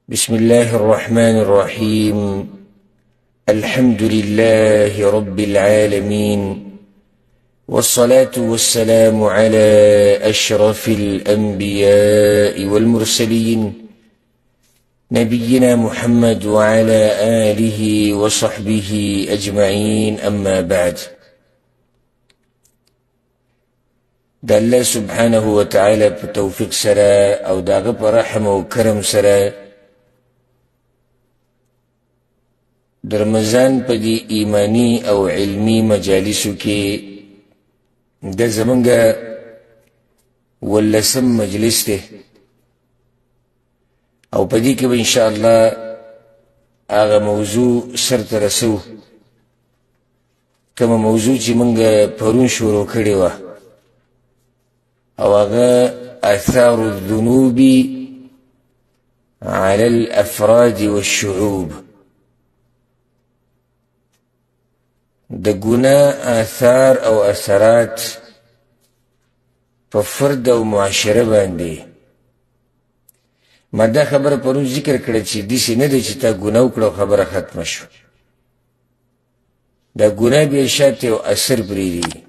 بسم الله الرحمن الرحيم. الحمد لله رب العالمين، والصلاة والسلام على أشرف الأنبياء والمرسلين نبينا محمد وعلى آله وصحبه أجمعين. أما بعد، دا الله سبحانه وتعالى بتوفيق سرا او داغه برحم و کرم سرا در رمضان پا دی ایمانی او علمی مجالسو که دا زمانگا ولسم مجلس ده او پا دی که با انشاءاللہ آغا موضوع سر ترسو کما موضوع چی منگا پرون شروع کرده او هغه آثار الذنوب على الافراد والشعوب، د ګناه آثار او اثرات په فرد او معاشره باندې. ما دا خبره پرون ذکر کړه چې داسې نه ده چې تا ګناه وکړه خبره ختمه شو. دا ګناه بیا شاته او اثر پرېږدي،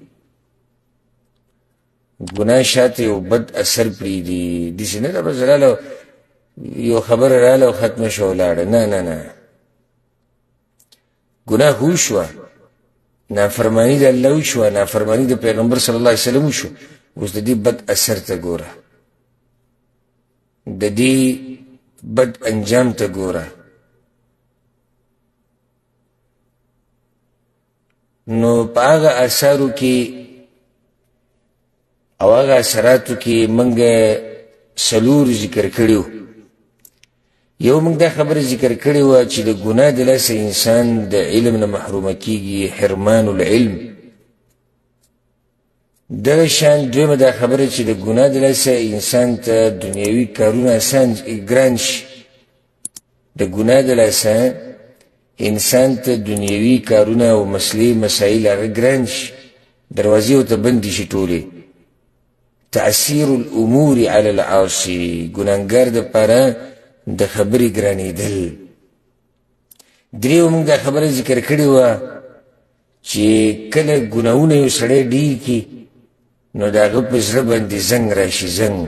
گناه شاته یو بد اثر پریدي. داسې نه ده بس راله یو خبره راله ختمه شو ولاړه. نه نه نه، ګناه وشوه، نافرمانی د الله وشوه، نافرمانی د پیغمبر صلی الله علیه وسلم وشو. اوس د دې بد اثر ته ګوره، د دې بد انجام ته ګوره. نو په هغه اثارو کې او هغه اثراتو کې منګه سلور ذکر کړیو. یو منګ دا خبر ذکر کړی و چې د ګناه د لاسه انسان د علم نه محرومه کیږي، حرمان العلم. دغه شان دویمه دا خبره چې د ګناه د لاسه انسان ته دنیوي کارونه آسان ګران شي. د ګناه د لاسه انسان ته دنیوي کارونه او مسایل هغه ګران شي، دروازې ورته بندې شي ټولې. تأثیر الامور علی العاصی، گناهګار د پاره د خبرې ګرانېدل. دریو موږ دا خبره ذکر کړې وه چې کله ګناهونه یو سړی ډېر کړي نو د هغه په زړه باندې زنګ راشي، زنګ.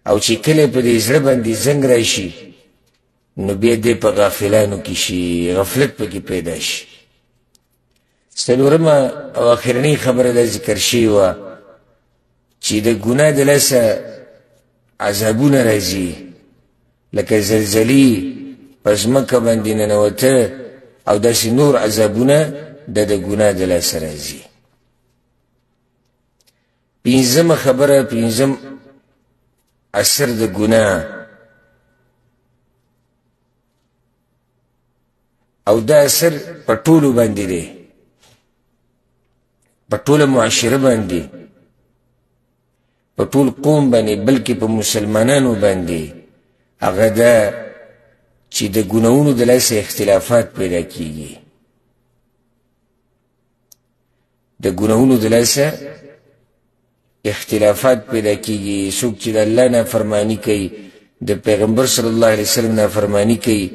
او چې کله په دې زړه باندې زنګ راشي نو بیا دې په غافلانو کې شي، غفلت پکې پیدا شي. څلورمه او اخرنۍ خبره دا ذکر شوې وه چې د ګناه د لاسه عذابونه راځي، لکه زلزلې په ځمکه باندې ننوته او داسې نور عذابونه د ګناه د لاسه راځي. پنځمه خبره، پنځم اثر د ګناه، او دا اثر په ټولو باندې دی، په ټوله معاشره باندې، په ټول قوم باندې، بلکې په مسلمانانو باندې. هغه دا چې د ګناهونو د لاسه اختلافات پیدا کیږي، د ګناهونو د لاسه اختلافات پیدا کیږي. څوک چې د الله نافرمانی کوي، د پیغمبر صلی الله علیه وسلم نافرمانی کوي،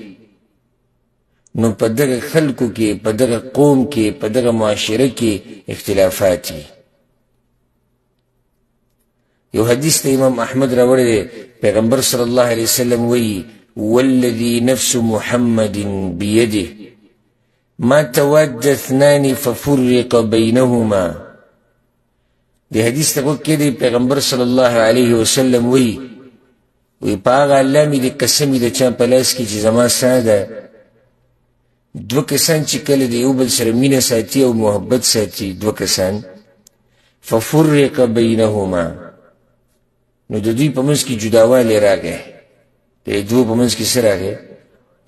نو په دغه خلکو کې، په دغه قوم کې، په دغه معاشره کې اختلافات دي. یو حدیث ته امام احمد راوړی دی، پیغمبر صلی الله علیه وسلم وی: والذي نفس محمد بيده ما تواد اثنان ففرق بينهما. دی حدیث ته وکړه دی پیغمبر صلی الله علیه وسلم وی په هغه الله مې د قسم د چا په لاس کې چې زما ساه ده، دوه کسان چې کله د یو بل سره مینه ساتي او محبت ساتي، دوه کسان، ففرق بينهما، نو د دوی په منځ کې جداوالی راغی. د دوی په منځ کې څه راغی؟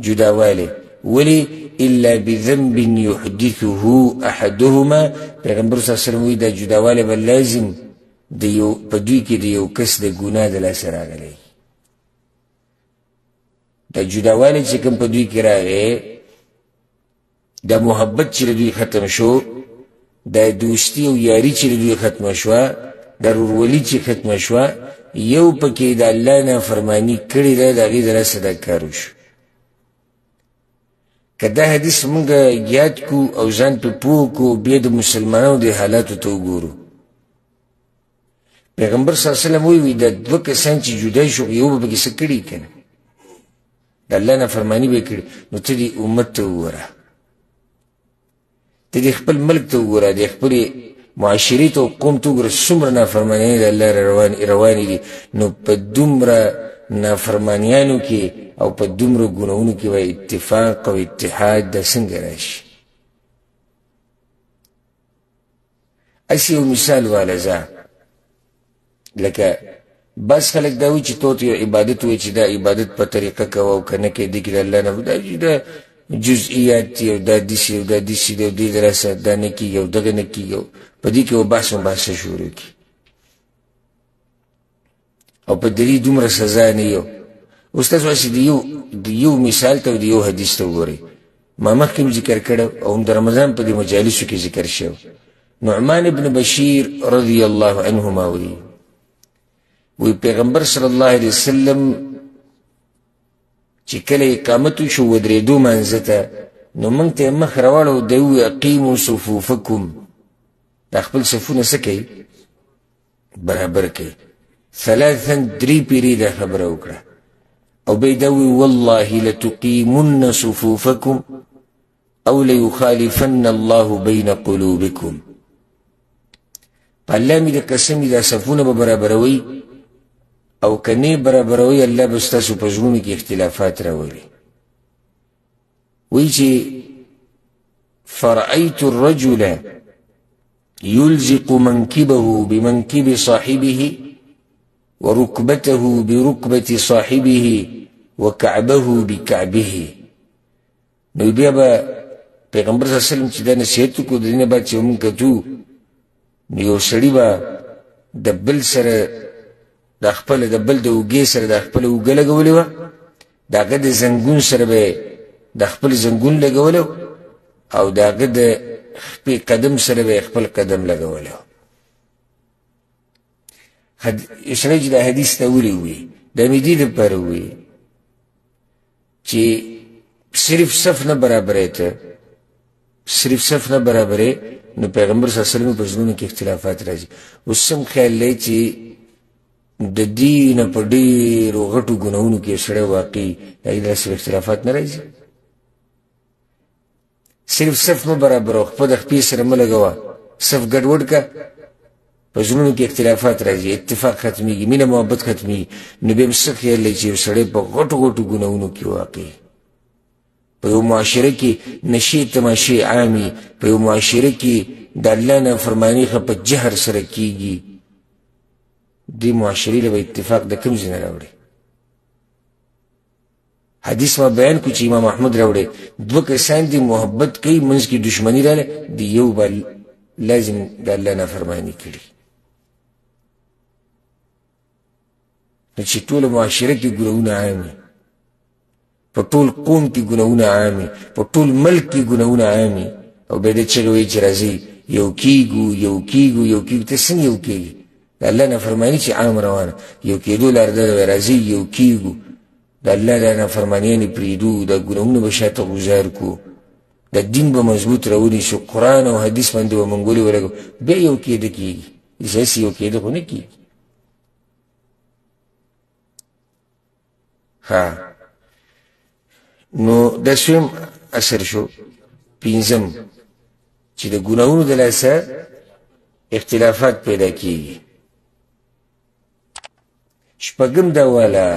جداوالی. ولې؟ الا بذنب يحدثه احدهما. پیغمبر صلی الله علیه وسلم وایي دا جداوالی به لازم په دوی کې د یو کس د ګناه د لاسه راغلی. دا جداوالی چې کوم په دوی کې راغی، دا محبت چې د دوی ختم شو، دا دوستی او یاری چې د دوی ختمه شوه، دا ورولي چې ختمه شوه یو پکې د الله نافرماني کړې ده د هغې د لاسه دا کار وشو. که دا حدیث موږ یاد کو او ځان پې پوه کو بیا د مسلمانانو د حالاتو ته وګورو. پیغمبر صلی الله علیه وسلم وی دا دوه کسان چې جدا شو یو به پکې څه کړي که نه د الله نافرماني به یې کړي نو ته دې امت ته وګوره ته دې خپل ملک ته وګوره د خپلې معاشرې ته او قوم ته وګوره څومره نافرمانیانې د الله روانې دي نو په دومره نافرمانیانو کې او په دومره ګناهونو کې به اتفاق او اتحاد دا څنګه راشي. هسې یو مثال واله زه لکه بس خلک دا وایي چې تو ته یو عبادت وایي چې دا عبادت په طریقه کوه او که نه کوې دې کې د الله نه دا جزئیات دي او دا داسې او دا داسې دی او دې دراسه دا نه کېږي او دغه نه کېږي او په دې کې به بحث مباحثه شروع کړي او په دې دومره سزا نه یو. اوس تاسو هسې د یو مثال ته او د یو حدیث ته وګورئ. ما مخکې هم ذکر کړی او هم د رمضان په دې مجالسو کې ذکر شوی. نعمان ابن بشیر رضی الله عنهما وی پیغمبر صلی الله علیه وسلم چې کله اقامت وشو ودرېدو مانځه ته نو موږ ته یې مخ راواړو دی ووی اقیمو صفوفکم دا خپل صفونه څه کوي برابر کوي. ثلاثا درې پیرې دا خبره وکړه او بیا دا وی والله لتقیمن صفوفکم او لیخالفن الله بین قلوبکم په الله مې د قسم دا صفونه به برابروي او که نه برابروي الله به ستاسو په زړونو کې اختلافات راولي. وایي چې فرأیت الرجل یلزق منکبه بمنکب صاحبه وركبته بركبة صاحبه وكعبه بكعبه. نو بیا به پیغمبر صلی الله علیه وسلم چې دا نصیحت وکړو د دې نه بعد چې موږ کتو نو یو سړي به د بل سره د خپل د بل د اوږې سره د خپل اوږه لګولې وه د هغه د زنګون سره به د خپل زنګون لګولی او د هغه د خپې قدم سره به خپل قدم لګولی و. یو سړی چې دا حدیث ته ولې ووایي دا مې دې دپاره ووایي چې صرف صف نه برابرې ته صرف صف نه برابرې نو پیغمبر صلی الله علیه وسلم په زړونو کې اختلافات راځي. اوس هم خیال دی چې د دې نه په ډېرو غټو ګناهونو کې سړی واقعي هغې داسې اختلافات نه راځي. صرف صف مه برابروه خپل د خپې سره مه لګوه صف ګډوډ که په زړونو کې اختلافات راځي اتفاق ختمیږي مینه محبت ختمیږي نو بیا هم څه خیال دی چې یو سړی په غټو غټو ګناهونو کې واقعي په یو معاشره کې نشې تماشې عامي په یو معاشره کې د الله نافرماني ښه په جهر سره کېږي دې معاشرې له به اتفاق د کوم ځای نه راوړي. حدیث ما بیان کو چې امام احمد راوړی دوه کسان دي محبت کوي منځ کې دشمني راغله د یو به لازم د الله نافرماني کړي نو چې ټوله معاشره کې ګناهونه عامي په ټول قوم کې ګناهونه عامي په ټول ملک کې ګناهونه عامي او بیا دې چغې وایي چې راځئ یو کېږو ته څنګه یو کېږي د الله نافرماني چې عام روانه یو کېدو لاره دا ده راځئ یو کېږو د الله دا نافرمانیانې پرېږدو دا ګناهونه به شاته غوزار کړو د دین به مضبوط راونیسو قرآن او حدیث باندې به منګولې ولګو بیا یو کېده کېږي هسې یو کېده خو نه کېږي. نو دا سویم اثر شو. پنځم چې د ګناهونو د لاسه اختلافات پیدا کېږي. شپږم دا والا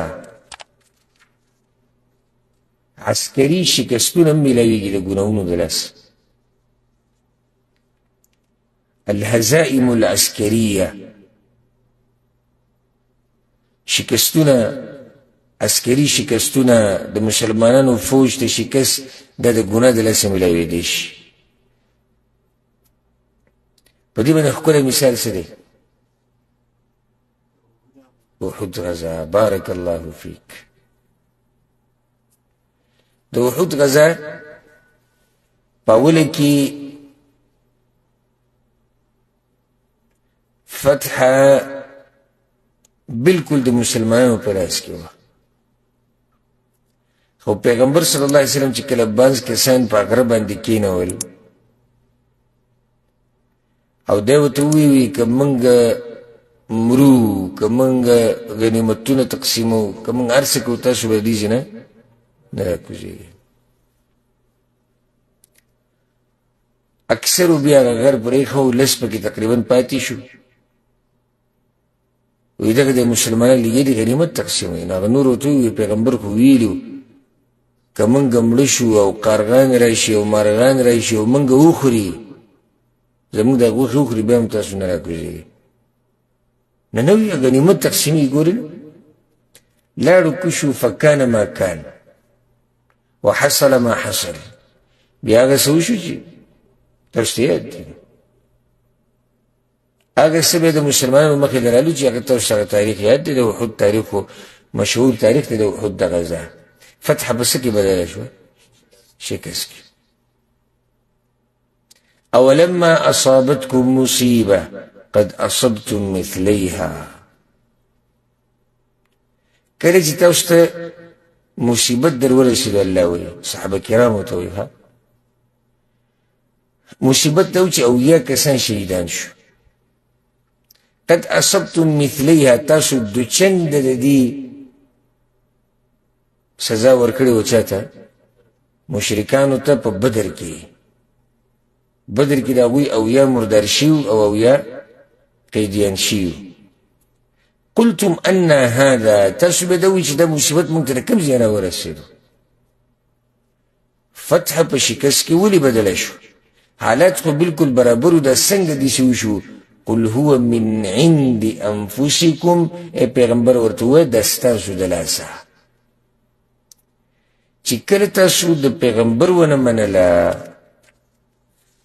عسکري شکستونه هم میلاویږي د ګناهونو د لاسه. الهزائم العسکریه شکستونه عسکري شکستونه د مسلمانانو فوج ته شکست دا د ګناه د لاسه میلاویدی شي. په دې باندې ښکلی مثال څه دی؟ احد غزا. بارک الله فیک. د احد غزا په اوله کې فتح بالکل د مسلمانانو په لاس کې وه. خو پیغمبر صلی الله علیه وسلم چې کله بعض کسان په غره باندې کېنول او دی ورته وویل که موږ مرو، که موږ غنیمتونه تقسیمو، که موږ هر څه کوو، تاسو به دې نه راکوزېږئ. اکثرو بیا هغه غر پرېښو، لس پکې تقریبا پاتې شو. وایي دغه د مسلمانانو لږې د غنیمت تقسیموي. نو هغه نور ورته وویل پیغمبر خو ویلي که موږ مړه شو او کارغان راشي او مارغان راشي او موږ وخوري، زموږ د غوښې وخوري، بیا هم تاسو نه راکوزېږئ. نه نه وي غنیمت تقسیمي. ګورې لاړو کوشو فکان ما کان وحصل ما حصل. بیا هغه څه وشو چې تاسو ته یاد دي، هغه څه به د مسلمانانو مخې ته رالو چې هغه تاسو سره تاریخ یاد دی. د احد تاریخ خو مشهور تاریخ دی، د احد د غزا. فتح په څه کې بدله شوه؟ شکست کې. اولما اصابتكم مصیبه قد اصبتم مثلیها. کله چې تاسو ته مصیبت در ورسېدو، الله وایي صحابه کرامو ته وایي ها مصیبت ته و چې اویا کسان شهیدان شو. قد اصبتم مثلیها، تاسو دو چند د دې سزا ورکړې و. چاته؟ مشرکانو ته په بدر کې. بدر کې د هغوی اویا مردار شوي او اویا قیدیان شوي. قلتم ان هذا، تاسو به دا وایي چې دا مصیبت موږ ته د کوم ځای راورسېدو؟ فتح په شکست کې ولې بدله شو؟ حالات خو بالکل برابرو. دا څنګه داسې وشو؟ قل هو من عند انفسکم. ای پیغمبر ورته ووایه دا ستاسو د لاسه. چې کله تاسو د پیغمبر ونه منله،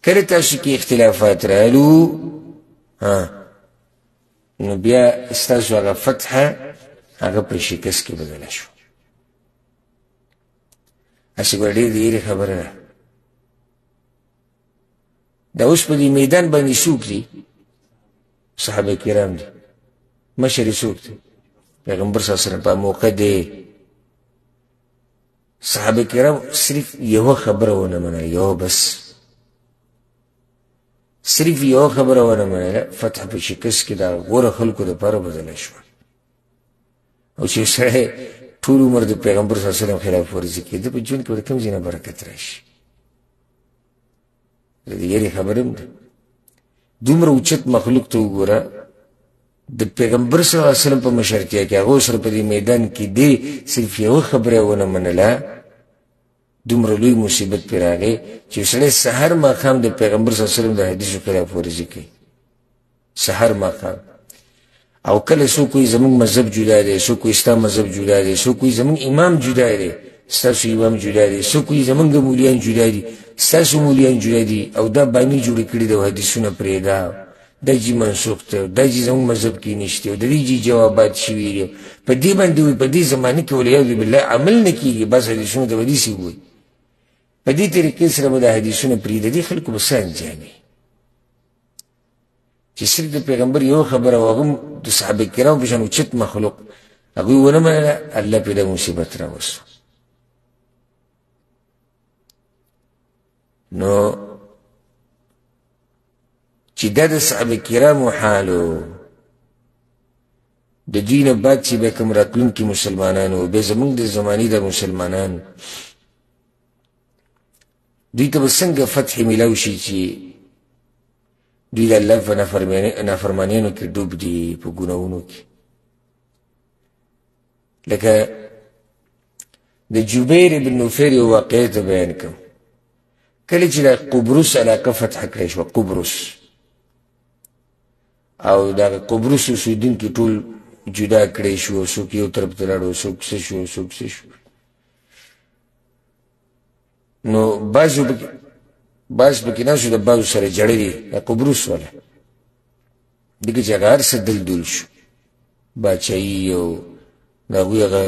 کله تاسو کې اختلافات رالو، نو بیا ستاسو هغه فتح هغه په شکست کې بدله شو. هسې به ډېر د یېرې خبره ده. دا اوس په دې میدان باندې څوک دي؟ صحابه کرام دي. مشر یې څوک دی؟ پیغمبر صلی الله علیه وسلم په موقع دی. صحابه کرام صرف یوه خبره ونه منله، یوه بس، صرف یوه خبره ونه منله. فتح په شکست کې دا غوره خلکو دپاره بدله شوه. او چې سړی ټول عمر د پیغمبر صلی الله علیه وسلم خلاف ورزي کوي، د په ژوند کې به د کوم ځای نه برکت راشي؟ د دې یېرې خبره هم ده. دومره اوچت مخلوق ته وګوره، د پیغمبر صلی الله علیه وسلم په مشرتیا کې هغو سره په دې میدان کې دی صرف یوه خبره ونه منله. دومره لوی مصیبت پرې راغی چې سړی سحر ماښام د پیغمبر صلی الله علیه وسلم د حدیثو خلاف ورزي کوي، سحر ماښام. او کله څوک وایي زموږ مذهب جدا دی، څوک وایي ستا مذهب جدا دی، څوک وایي زموږ امام جدا دی، ستاسو امام جدا دی، څوک وایي زموږ مولیان جدا دي، ستاسو مولیان جدا دي. او دا باني جوړې کړي د حدیثونه پرېږده، دا جي منسوخ دی، دا جي زموږ مذهب کې نشته، او د دې جي جوابات شوي دي. په دې باندې وایي په دې زمانه کې والعیاذ بالله عمل نه کېږي. بس حدیثونه ته به داسې ووایي. په دې طریقې سره به دا حدیثونه پرېږده. دې خلکو به څه انجام وي چې صرف د پیغمبر یوه خبره او هغه د صحابه کرامو په شان اوچت مخلوق هغوی ونه منله، الله پرې دا مصیبت راوستو. نو چې دا د صحابه کرامو حالو، د دوی نه بعد چې به کوم راتلونکي مسلمانان و، بیا زموږ د زمانې د مسلمانان، دوی ته به څنګه فتح میلاو شي چې دوی د الله په نافرمانیانو کې ډوب دي، په ګناهونو کې. لکه د جبیر بن نفیر یو واقعه ته بیان کوم. کله چې د قبرص علاقه فتح کړی شوه، قبرص، او د قبرص اوسېدونکي ټول جدا کړی شو، څوک یو طرف ته لاړو، څوک څه شو، څوک څه شو. نو بعض پکې ناستو د بعضو سره جړلي، د قبرص والا دغه چې هغه هر څه دلدل شو، باچایي او د هغوی هغه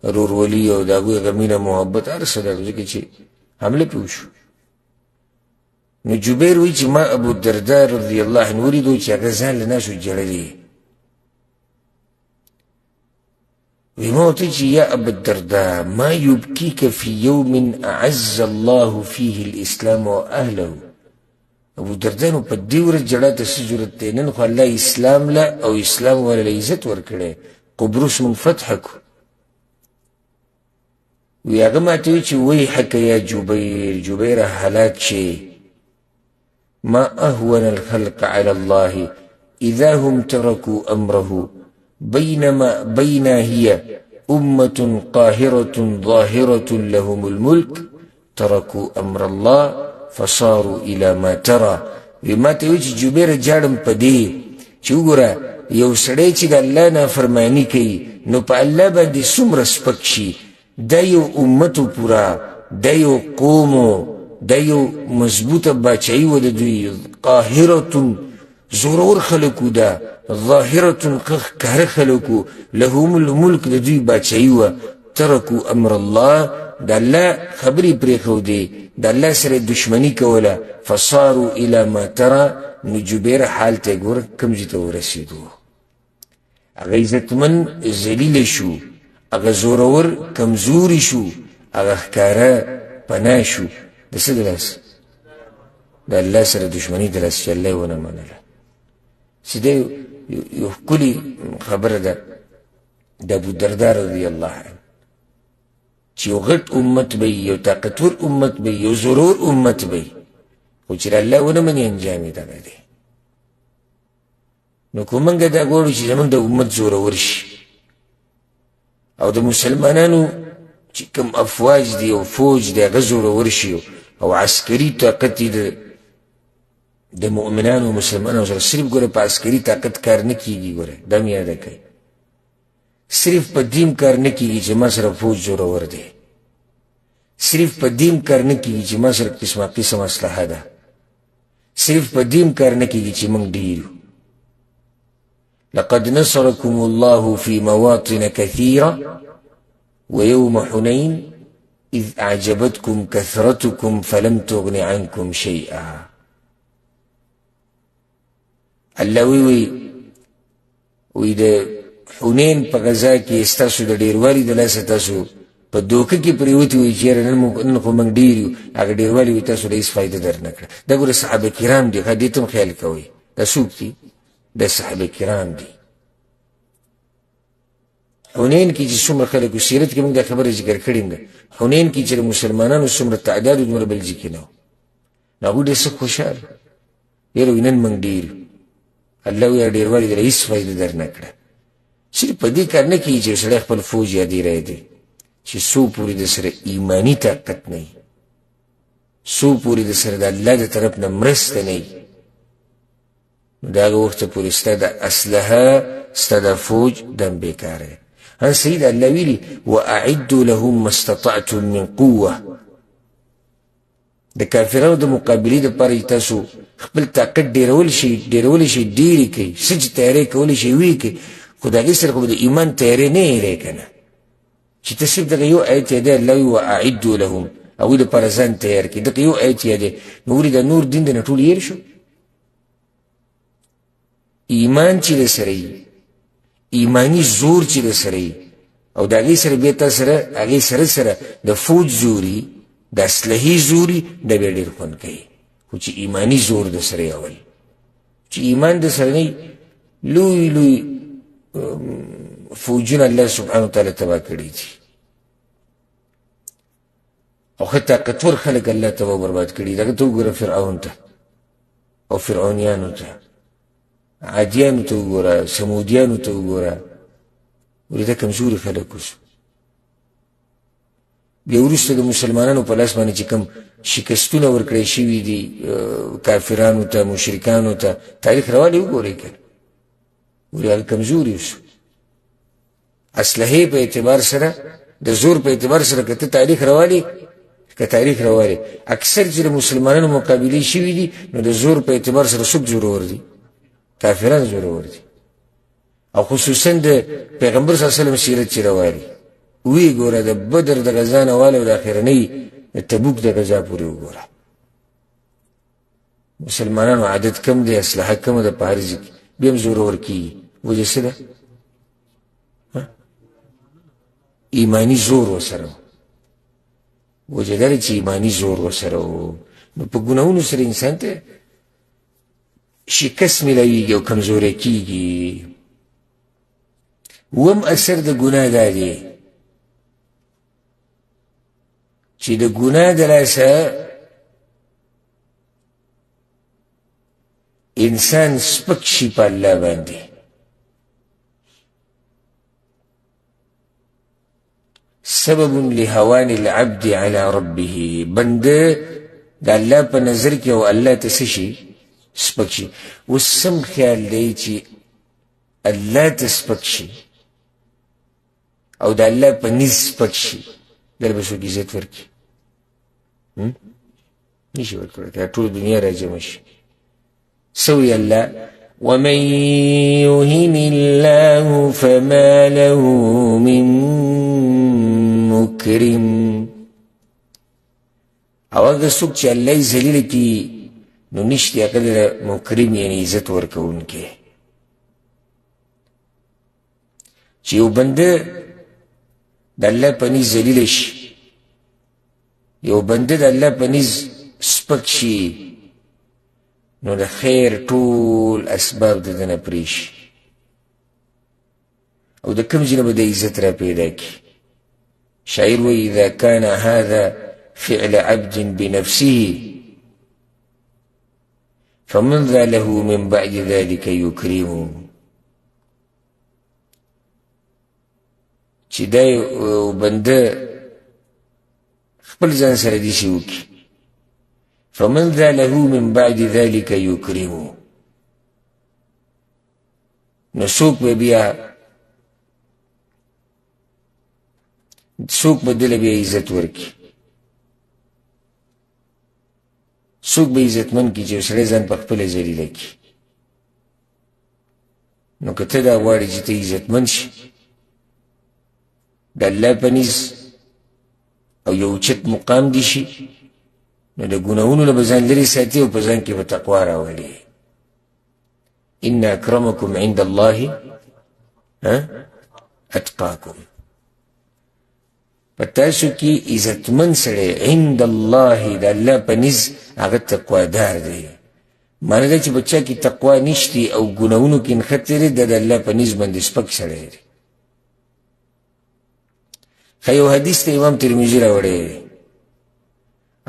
ورورولي او د هغوی هغه مینه محبت هر څه ځکه چې حمله پرې وشو. نو جبیر وی چې ما ابو الدرداء رضی الله عنه ولیدو چې هغه ځان له ناسو جړلی وی ما ورته چې یا ابو الدرداء ما يبكيك في يوم أعز الله فيه الإسلام وأهله ابو الدرداء نو په دې ورځ جړا ته څه ضرورت دی نن خو الله اسلام له او اسلام ولا عزت ورکړی قبرص من فتح کو وی هغه ما ته وی چې ویحک یا جبیر جبیره هلاک شي ما أهون الخلق على الله إذا هم تركوا أمره بينا هي أمة قاهرة ظاهرة لهم الملك تركوا أمر الله فصاروا إلى ما ترى وما توجه جبير جارم پدې چې وګوره یو سړی چې د الله نافرماني کوي نو په الله باندې څومره سپک شي دا یو امتو پورا دا یو قومو دا یو مضبوطه باچایی و د دوی قاهرة زورور خلکو دا ظاهرة قهر خلکو لهم الملک د دوی باچایی و ترکو امر الله دا الله خبری پریښودې دا الله سره دشمنی کوله فصاروا الى ما ترى نو جبیر حال ته ګوره کوم ځای ته ورسېدو هغه عزتمن ذلیل شو هغه زورور کمزوري شو هغه ښکاره پناه شو د څه د لاس د الله سره دشمني د لاس چې الله یې ونه منله چې دی یو ښکلې خبره ده د ابودرداء رضی الله عنه چې یو غټ امت به یو طاقتور امت به یو ضرور امت به خو چې الله ونه مني انجام یې دغه دی نو که موږ دا غواړو چې زموږ د امت زورور شي او د مسلمانانو چې کوم افواج دی او فوج دی هغه زورور شي او عسکري طاقت یې د مؤمنانو او مسلمانانو سره صرف ګوره په عسکري طاقت کار نه کېږي ګوره دا مې یاده کوي صرف په دین کار نه کېږي چې ما سره فوج زورور دی صرف په دین کار نه کېږي چې ما سره قسمه قسم اسلحه ده صرف په دین کار نه کېږي چې موږ ډېر یو لقد نصركم الله في مواطن كثيرة ويوم حنين إذ أعجبتكم كثرتكم فلم تغن عنكم شيئا الله وی د حنین په غزا کې ستاسو د ډیروالي د لاسه تاسو په دوکه کې پریوتي وي چې نن خو موږ ډېر یو هغه ډیروالي وي تاسو له هېڅ فایده در نه کړه دا ګوره صحابه کرام دي ښه دې ته هم خیال کوئ دا څوک دي دا صحابه کرام دي حنین کې چې څومره خلکو سیرت کې موږ دا خبره ذکر کړې ده حنین کې چې مسلمانانو څومره تعداد و دومره بل ځای کې نه و نو هغوی ډېر څه خوشحال یاره وایي نن موږ ډېر یو الله وایي هغه ډېروالی در هېڅ فایده در نه کړه صرف په دې کار نه کېږي چې سړی خپل فوج یادې رایدی چې څو پورې د سره ایماني طاقت نه وي څو پورې د سره د الله د طرف نه مرسته نه وي نو د هغه وخته پورې ستا د اسلحه ستا د فوج دم بېکاره دی ان سید الله ویلي واعدوا لهم ما استطعتم من قوه د کافرانو د مقابلې دپاره چې تاسو خپل طاقت ډېرولی شئ ډېرې کوئ څه چې تیاری کولی شئ ویې کوئ خو د هغې سره خو د ایمان تیاری نه هېری که نه چې ته صرف دغه یو آیت یادی الله وی واعدوا لهم هغوی دپاره ځان تیار کړي دغه یو آیت یادی نو ولې دا نور دین د نه ټول هېر شو ایمان چې د سره وي ایمانی زور چې د سره وي او د هغې سره بیا تا سره هغې سره د فوج زوري د اسلحې زوري دا بیا ډېر خوند کوي خو چې ایمانی زور د سره یې اول چې ایمان د سره نه لوی لوی فوجونه الله سبحانه وتعالی تباه کړي دي او ښه طاقتور خلک الله تباه برباد کړي دغه ته وګوره فرعون ته او فرعونیانو ته عادیانو ته وګوره سمودیانو ته وګوره ولې دا کمزوري خلک اوس بیا وروسته د مسلمانانو په لاس باندې چې کوم شکستونه ورکړی شوي دي کافرانو ته مشرکانو ته تاریخ روالې وګورئ که ولې هغه کمزوري اوس اسلحې په اعتبار سره د زور په اعتبار سره که ته تاریخ روالې که تاریخ روالې اکثر چې د مسلمانانو مقابلې شوي دي نو د زور په اعتبار سره څوک زورور دي کافران زورور دي او خصوصا د پیغمبر صلی الله علیه وسلم سیرت چې روالي وی ګوره د بدر د غزا نه واله او د اخرنۍ د تبوک د غزا پورې وګوره مسلمانانو عدد کم دی اسلحه کم ده په هر ځای کې بیا هم زورور کېږي وجه څه ده ایمانی زور ورسره وجه دا ده چې ایمانی زور ورسره و نو په ګناهونو سره انسان ته شکست میلاویږي او کمزوری کېږي وم اثر د ګناه دا دی چې د ګناه د لاسه انسان سپک شي په الله باندې سبب لهوان العبد على ربه بنده د الله په نظر کې او الله ته څه شي سپک شي اوس سم خیال دی چې الله ته سپک شي او د الله په نزد سپک شي دل به څوک عزت ورکړي نشي ورکړی دا ټول دنیا راجمع شي سوي الله ومن يهن الله فما له من مكرم او هغه څوک چې الله یې ذلیل کړي نو نشته هغه مکرم یعنی عزت ورکوونکی چې یو بنده د الله په نزد ذلیل شي یو بنده د الله په نزد سپک شي نو د خیر ټول اسباب د ده نه پرې شي او د کوم ځای نه به د عزت را پیدا کړي شاعر وایي اذا كان هذا فعل عبد بنفسه فمن ذا له من بعد ذلك يكرمه چې دا بنده خپل ځان سره داسې وکړي فمن ذا له من بعد ذلك يكرمه نو څوک به بیا څوک به دله بیا عزت ورکړي څوک به عزتمن کړي چې یو سړی ځان په خپله ذلیله کړي نو که ته دا غواړې چې ته عزتمن شي د الله په نزد او یو اوچت مقام دي شي نو د ګناهونو نه به ځان لرې ساتي او په ځان کې به تقوا راولي ان اکرمکم عند الله اتقاکم په تاسو کې عزتمن سړی عند الله د الله په نزد هغه تقوادار دی معنی دا چې بچه کې تقوا نشتی او ګناهونو کې نښتی دی د الله په نزد باندې سپک سړی دی خو یو حدیث ته امام ترمذي راوړی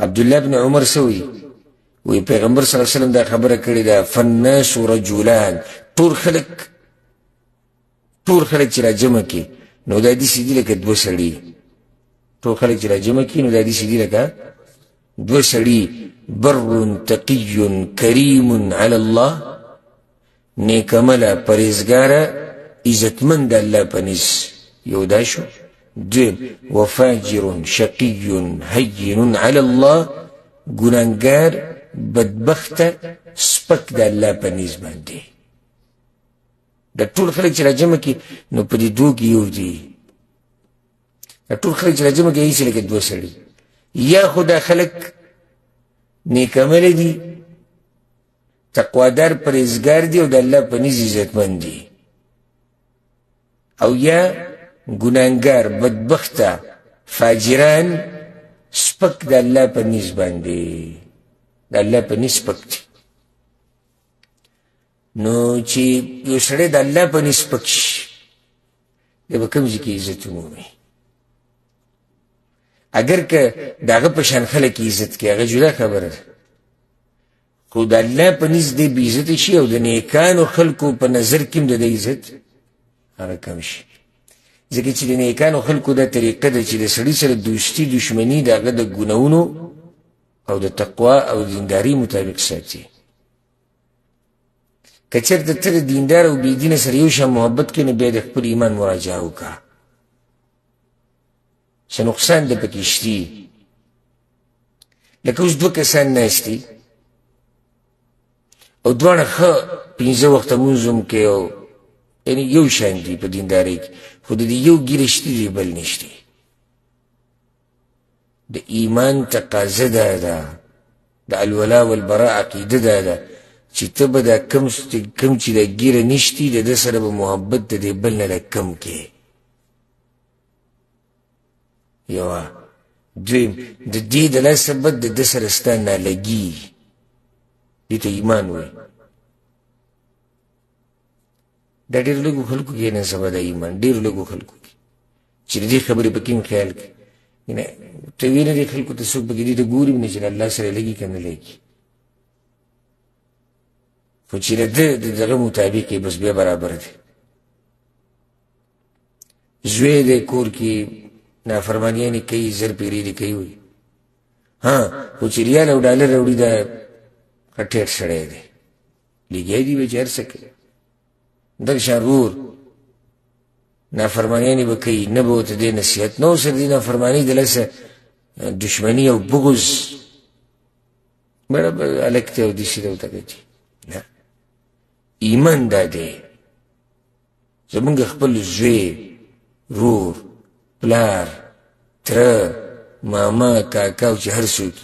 عبدالله بن عمر سوی وی پیغمبر صلی الله علیه وسلم دا خبره کړې ده فالناس رجلان ټول خلک چې راجمع کړي نو دا داسې دي لکه دوه سړي ټول خلک چې راجمع کړي نو دا داسې دي لکه دوه سړي بر تقي کریم علی الله نیک عمله پرهیزګاره عزتمن د الله په نزد یو دا شو دویم وفاجر شقی هین علی الله ګناهګار بدبخته سپک د الله په نزد باندې د ټول خلک چې راجمع کړي نو په دې دوه کې یو دي د ټول خلک چې راجمع کړي هیڅ لکه دوه سړي یا خو دا خلک نیک عمله دي تقوادار پرهیزګار دي او د الله په نزد عزتمند دي او یا ګناهګار بدبخته فاجران سپک د الله په نزد باندې د الله په نزد سپک دي نو چې یو سړی د الله په نزد سپک شي دی به کوم ځای کې عزت ومومي اگر که د هغه په شان خلک عزت کوي هغه جدا خبره ده خو د الله په نزد دی بې عزته شي او د نیکانو خلکو په نظر کې هم د ده عزت هغه کم شي ځکه چې د نیکانو خلکو دا طریقه ده چې د سړي سره دوستي دشمني د هغه د ګناهونو او د تقوا او دینداري مطابق ساتي که چېرته ته د دیندار او بېدینه سره یو شان محبت کوې نو بیا د خپل ایمان مراجعه وکړه څه نقصان ده پکې شتي لکه اوس دوه کسان ناست دي او دواړه ښه پنځه وخته لمونځ هم کوي او یعنې یو شان دي په دیندارۍ کې خو د دې یو ګیره شتي دی بل نشتی د ایمان تقاضه دا ده د الولا والبراء عقیده دا ده چې ته به دا کم چې دا ګیره نشتي د ده سره به محبت د دې بل نه کم کې. یوه دویم د دې د لاسه بد د ده سره ستا نالګي، دې ته ایمان وایي. دا ډېر لږو خلکو کې نن سبا دا ایمان ډېر لږو خلکو کې چې د دې خبرې په کې خیال کوي. ته وینې دې خلکو ته څوک پکې دې ته ګوري نه چې د الله سره لګي که نه لګي، خو چې د ده د دغه مطابق یې بس بیا برابر دی. زوی دی کور کې نافرمانیانې کوي، زر پیرې دې کوي وي، ها خو چې ریال او ډالر راوړي دا ټیټ سړی دی، لګیا دي به چې هر څه کوي. دغه شان ورور نافرمانیانې به کوي، نه به ورته دې نصیحت نه ورسره دې نافرماني د لاسه دشمني او بغض بړه هلک دی او داسې دی ورته کوي. نه، ایمان دا دی زمونږ خپل زوی، رور، پلار، تره، ماما، کاکا او چې هر څوک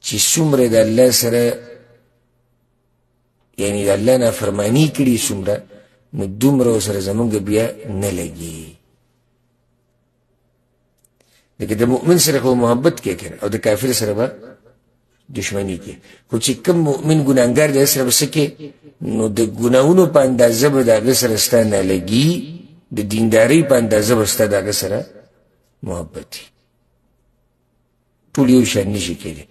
چې څومره د الله سره یعنی د الله نافرماني کړي څومره، نو دومره ورسره زمونږ بیا نه لګي. لکه د مؤمن سره خو محبت کې کنه او د کافر سره به دشمنی کې، خو چې کوم مؤمن ګناهګار دی سره به څه کې، نو د ګناهونو په اندازه به د هغه سره ستا نه لګي، د دیندارۍ په اندازه به ستا د هغه سره محبت وي. ټول یو شان نشي کېدی.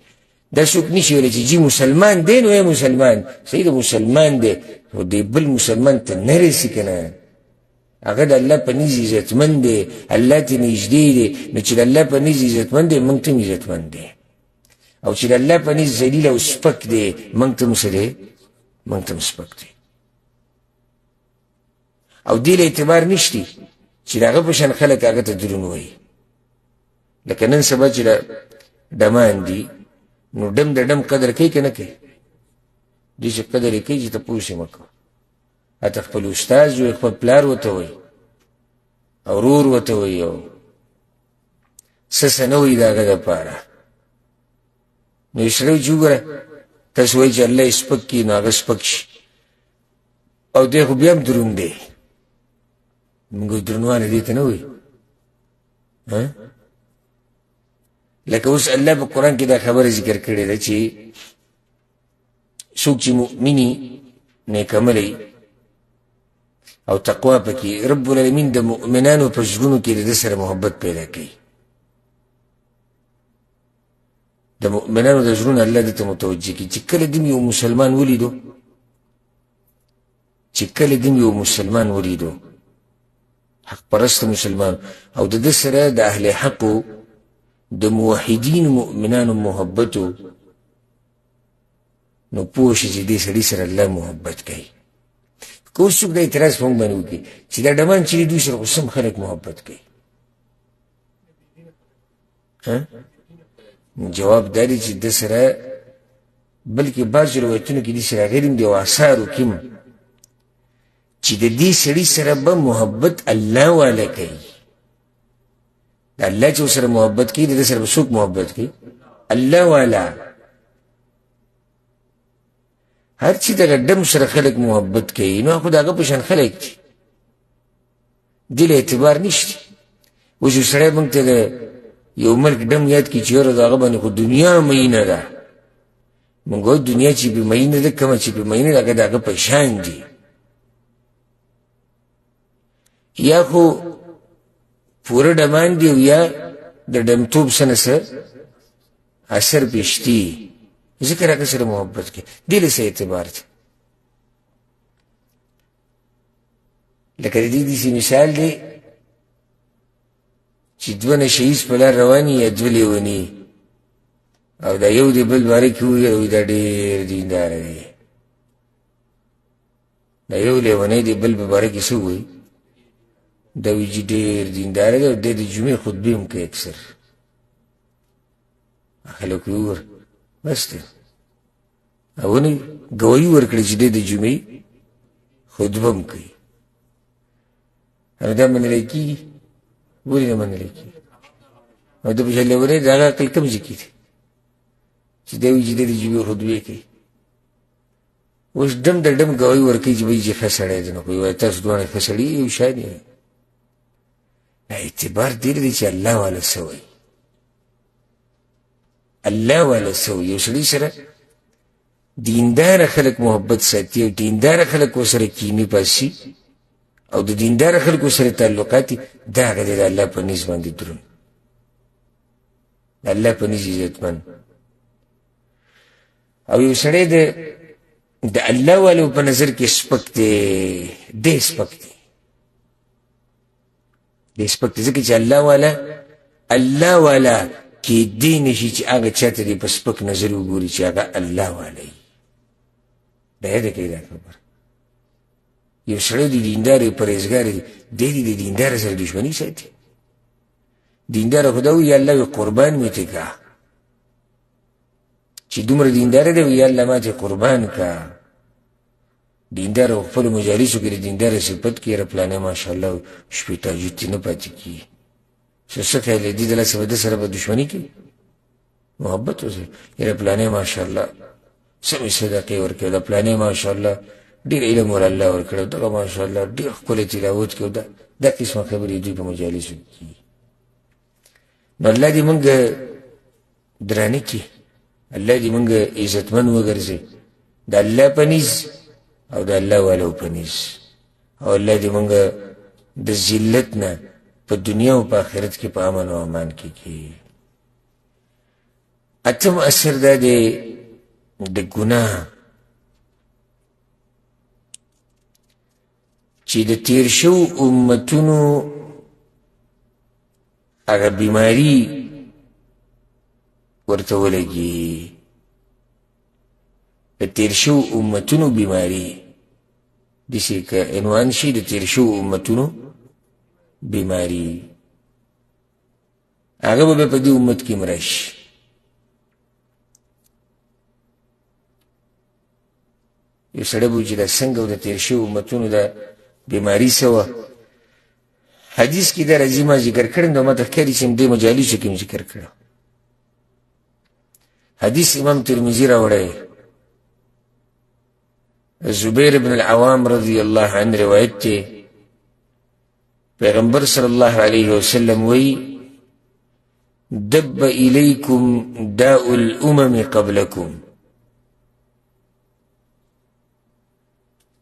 دا څوک نشي ویلی چې جی مسلمان دی نو ای مسلمان صحیح د مسلمان دی، خو دی بل مسلمان ته نه رسي که نه، هغه د الله په نزد عزتمند دی، الله ته نږدې دی. نو چې د الله په نزد عزتمند دی موږ ته هم عزتمند دی، او چې د الله په نزد ذلیل او سپک دی موږ ته هم څه دی، موږ ته هم سپک دی. او دې له اعتبار نشتی چې د هغه په شان خلک هغه ته دروند وایي. لکه نن سبا چې ډمان دي نو ډم د ډم قدر کوي که نه کوي؟ دې چې قدر یې کوي چې تپوس یې مه کوه. هته خپل استاذ وایي، خپل پلار ورته وایي او ورور ورته وایي او څه څه نه وایي د هغه دپاره. نو یو سړی چې وګوره تاسو وایي چې الله یې سپک کړي نو هغه سپک شي، او دی خو بیا هم دروند دی. موږ درنوالی دې ته نه وایي. لکه اوس الله په قرآن کې دا خبره ذکر کړې ده چې څوک چې مؤمني نیک عملی او تقوا پکې، رب العالمین د مؤمنانو په زړونو کې د ده سره محبت پیدا کوي. د مؤمنانو د زړونو الله دې ته متوجه کړي چې کله دې یو مسلمان ولیدو، چې کله دې یو مسلمان ولیدو حق پرست مسلمان او د ده سره د اهل حقو د موحدین مؤمنانو محبتو، نو پوه شي چې دې سړي سره الله محبت کوي. که اوس څوک دا اعتراض په موږ باندې وکړي چې دا ډمان چې دوی سره خو سم خلک محبت کوي، جواب دا دی چې ده سره بلکې بعض روایتونو کې دې سره غیر هم دي او اثارو کې هم چې د دې سړي سره به محبت الله والا کوي. د الله چې ورسره محبت کوي د ده سره به څوک محبت کوي؟ الله والا. هر چې دغه ډم سره خلک محبت کوي نو خو د هغه په شان خلک دي، دې له اعتبار نشته. اوس یو سړی موږ ته د یو ملک ډم یاد کړي چې یاره د هغه باندې خو دنیا مینه ده، موږ وایو دنیا چې پې مینه ده، کومه چې پې مینه ده هغه د هغه په شان دي. یا خو پوره ډمان دی او یا د ډمتوب څه نه څه اثر پېشتي، ذکر هغه سره محبت کوي. دې له څه اعتبار دی؟ لکه د دې داسې مثال دی چې دوه نشه ییز په لار رواني یا دوه لیوني او دا یو د بل باره کې ووایي دا ډېر دینداره دی، دا یو لیونی د بل په باره کې څه ووایي دا وایي چې ډېر دینداره دی او دی د جمعې خطبې هم کوي اکثر. خلک یې وګوره بس دی او نه ګواهي ورکړي چې دی د جمعې خطبه هم کوي. او دا منلی کېږي؟ ولې نه منلی کېږي؟ او د په شان لیونی د هغه عقل کوم ځای کې دی چې دی وایي چې دی د جبې خطبې کوي. اوس ډم د ډم ګواهي ورکوي چې وایي چې ښه سړی دی. نو خو وایي تاسو دواړه ښه سړي یو شان یې. اعتبار دې دی چې الله والا څه وایي، الله والا څه وایي. یو سړي سره دینداره خلک محبت ساتي او دینداره خلک ورسره کینې پاسي او د دینداره خلکو سره تعلقات دي، دا هغه دی د الله په نزد باندې دروند، د الله په نزد عزتمن. او یو سړی د الله والو په نظر کې سپک دی، دی سپک دی، دی سپک دی، ځکه چې الله والا کې دی نشي چې هغه چاته دی په سپک نظر وګوري چې هغه الله والا وي. دا یاد کړئ دا خبره. یو سړی د دیندار پرهیزګار دی، د دیندار سره دشمني ساتي. دیندار خدا وي یا الله وي قربان مې ته کا، چې دومره دیندار دی وي یا الله ما ته قربان کا. دیندار خپل مجالسو کې د دیندار صفت کې را پلانې ماشاءالله شپې تهجد نه پاتې کېږي. څه خیال دی دله سره به دشمني کوي؟ محبت وسره یاره پلانې ماشاءالله سمې صدقې ورکوي، دا پلانې ماشاءالله ډېر علم ور الله ورکړی، دغه ماشاءالله ډېر ښکلی تلاوت کوي. دا قسمه خبرې دوی په مجالسو کې کېږي. نو الله دې مونږ درانه کړي، الله دې مونږ عزتمن وګرځي د الله په نزد او د الله والو په نزد، او الله دې مونږ د ذلت نه په دنیا او په آخرت کې په امن او امان کې کړي. اتم اثر دا دی د ګناه چې د تیر شو امتونو هغه بیماری ورته ولګي. د تیر شو امتونو بیماری داسې که عنوان شي د تیر شو امتونو بیماری، هغه به په دې امت کې مرشي. یو سړی به چې دا څنګه د تیر شو امتونو دا بیماری څه وه. حدیث کې دا راځي، ما ذکر کړی نو ماته ښکاري چې دې مجالسو کې م ذکر کړی. حدیث امام ترمذي راوړی، زبیر بن العوام رضی الله عنه روایت دی. پیغمبر صلی الله علیه وسلم وی دب الیکم داء الامم قبلکم،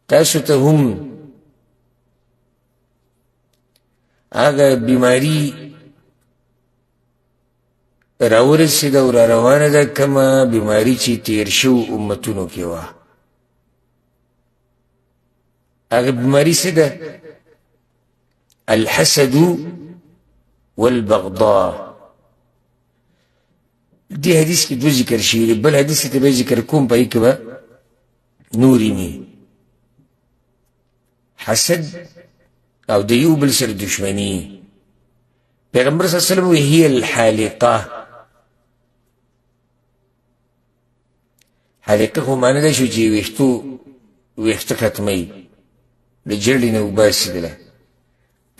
تاسو ته هم هغه بیماری راورسېده او را روانه ده کومه بیماری چې تیر شو امتونو کې وه. هغه بیماری څه ده؟ الحسد والبغضاء. دې حدیث کې دوه ذکر شوي دي، بل حدیث ته به ذکر کوم، په هغې کې به نور وي. حسد او د یو بل سره دشمني. پیغمبر صلی الله علیه وسلم وی هي الحالقه. حالقه خو معنی ده شو چې ویښته ختموي، د جړلې نه وباسي دله.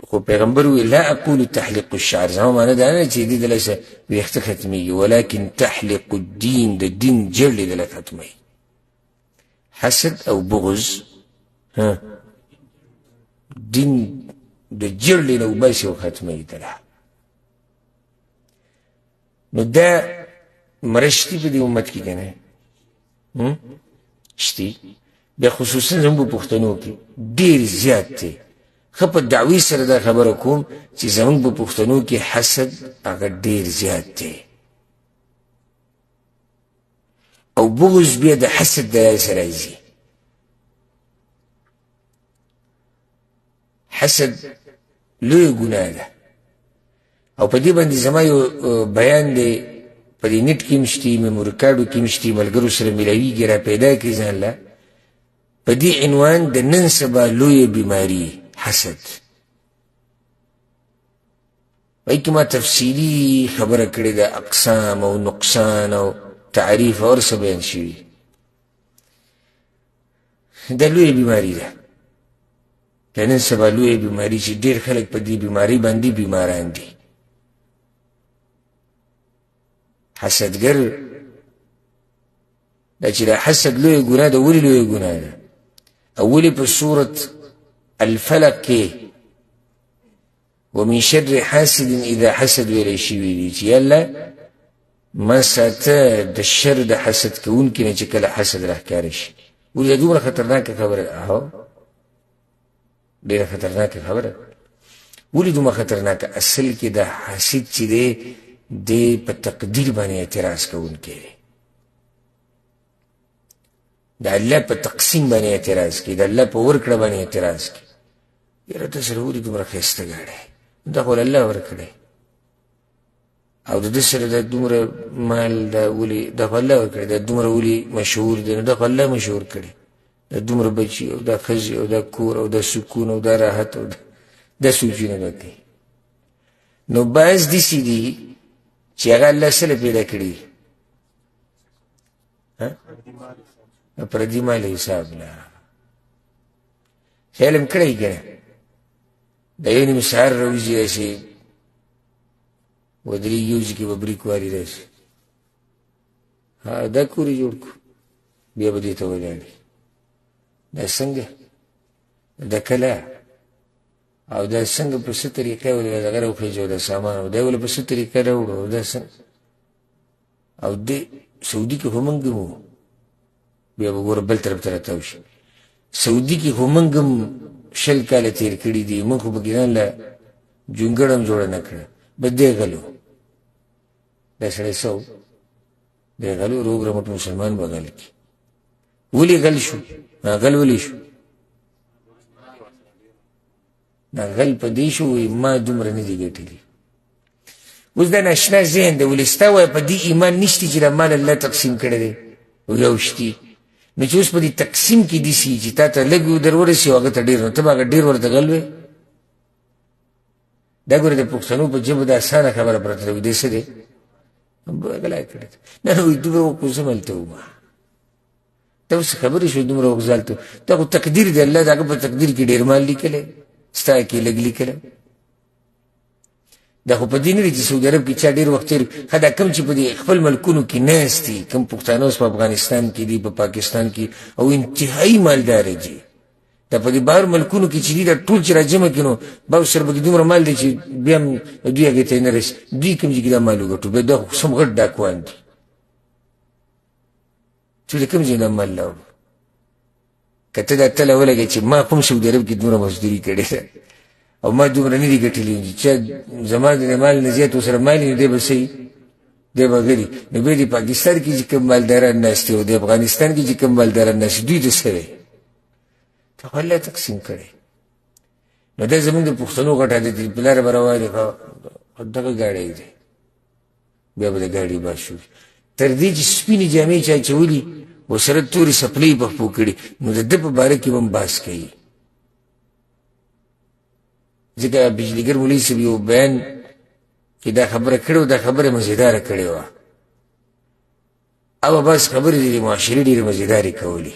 خو پیغمبر وی لا اقول تحلق الشعر، زما معنی دا نه چې دې دله ویښته ختمېږي، ولکن تحلق الدین، د دین جړلې دله ختموي. حسد او بغض دین د جړلې نه وباسي او ختموي دله. نو دا مرشتي په دې امت کې که نه شتي، بیا خصوصا زموږ په پښتنو کې ډېر زیات دی. ښه په دعوی سره دا خبره کوم چې زموږ په پښتنو کې حسد هغه ډېر زیات دی، او بغض بیا د حسد د لارې سره راځي. حسد لویه ګناه ده، او په دې باندې زما یو بیان دی، په دې نیټ کې مشتي، میموري کارډو کې مشتي، ملګرو سره میلاویږي، را پیدا کړي ځان له. په دې عنوان د نن سبا لویه بیماري حسد. وایي کې ما تفصیلي خبره کړې ده، اقسام او نقصان او تعریف او هر څه بیان شوي. دا لویه بیماري ده، د نن سبا لویه بیماري چې ډېر خلک په دې بیماري باندې بیماران دي. حسدګر دا چې دا حسد لوی ګناه ده. ولې لوی ګناه ده؟ اولی په سورت الفلق کې ومن شر حاسد اذا حسد ویلی شوي دي چې یالله ما ساته د شر د حسد کوونکي نه چې کله حسد راښکاره شي. ولې دا دومره خطرناکه خبره ده؟ هو ډېره خطرناکه خبره. ولې دومره خطرناکه؟ اصل کې دا حاسد چې دی د په تقدیر باندې اعتراض کوونکی دی، د الله په تقسیم باندې اعتراض کوي، د الله په ورکړه باندې اعتراض کوي. یاره ته سره ولې دومره ښایسته ګاډی دا خو الله ورکړی، او د ده سره دا دومره مال دا ولې دا خو الله ورکړی، دا دومره ولې مشهور دی، نو دا خو الله مشهور کړی، دا دومره بچي او دا ښځې او دا کور او دا سکون او دا راحت او دا سوچونه به کوي. نو بعض داسې دي چې هغه الله سره پیدا کړي پردي مال حساب لا خیال هم کړی که نه. د یو نیم سهار راوځي داسې ودرېږي یو ځای کې به بریک واري راشي، دا کور یې جوړ کړو، بیا به دې ته ولاړي. دا څنګه؟ دا کله او دا څنګه په څه طریقه ولې دغه راوخېږي او دا سامان او دا ولې په څه طریقه راوړو او دا څنګه. او دې سعودي کې خو موږ هم وو، بیا به ګوره بل طرف ته راتاو شي. سعودي کې خو موږ هم 20 کاله تېر کړي دي، موږ خو پکې ځان له جونګړه هم جوړه نه کړه. بس دی غلو، دا سړی څه و؟ دی غلو روغ رمټ مسلمان به غل کړي. ولې غل شو؟ غل ولې شو؟ دا غل په دې شو ما دومره نه دي ګټلي. اوس دا ناشنا ذهن دی، ولې ستا وایه په دې ایمان نشته چې دا مال الله تقسیم کړی دی او یو شتي. نو چې اوس په دې تقسیم کې داسې چې تا ته لږ در ورسي او هغه ته ډېر، نو ته به هغه ډېر ورته غل وې. دا ګوره د پښتنو په ژبه د اسانه خبره پرته ده، دې څه دی غلا یې کړی. نه نه وایي دومره وکړو زه ملته وم، ته اوس خبرې شوې دومره وغځالته. دا خو تقدیر دی، الله د هغه په تقدیر کې ډېر مال لیکلی، ستا کې لږ لیکلی. دا خو په دې نه دی چې سعودي عرب کې چا ډېر وخت تېر ښه دا کوم چې په دې خپل ملکونو کې ناست دي، کوم پښتانه اوس په افغانستان کې دي، په پاکستان کې، او انتهایي مالداره دي. دا په دې بهر ملکونو کې چې دي دا ټول چې راجمع کړي نو به سره پکې دومره مال دی چې بیا هم دوی هغې ته یې نه رسي. دوی کوم ځای کې دا مال وګټو، بیا دا خو سم غټ ډاکوان دي چې د کوم ځای نه مال راوړو. که ته دا تله ولګوې چې ما خو هم سعودي عرب کې دومره مزدوري کړې ده او ما دومره نه دي ګټلي، چې زما د مال نه زیات ورسره مال وي، دی به صحیح، دی به غري. نو بیا د پاکستان کې چې کوم مالداران ناست دي او د افغانستان کې چې کوم مالداران ناست دوی د څه وی؟ ته خو الله تقسیم کړی. نو دا زمونږ د پښتنو غټ عادت دی، په لاره به روان دي دغه ګاډی دی، بیا به د ګاډي باز شو. تر دې چې سپینې جامې چا اچولي ورسره تورې سپلۍ په پښو کړي، نو د ده په باره کې به هم بحث کوي. ځکه بجلیګر مولوي صاحب یو بیان کې دا خبره کړې وه، دا خبره مزېداره کړې وه، او بس خبرې د معاشرې ډېرې مزېدارې کولې.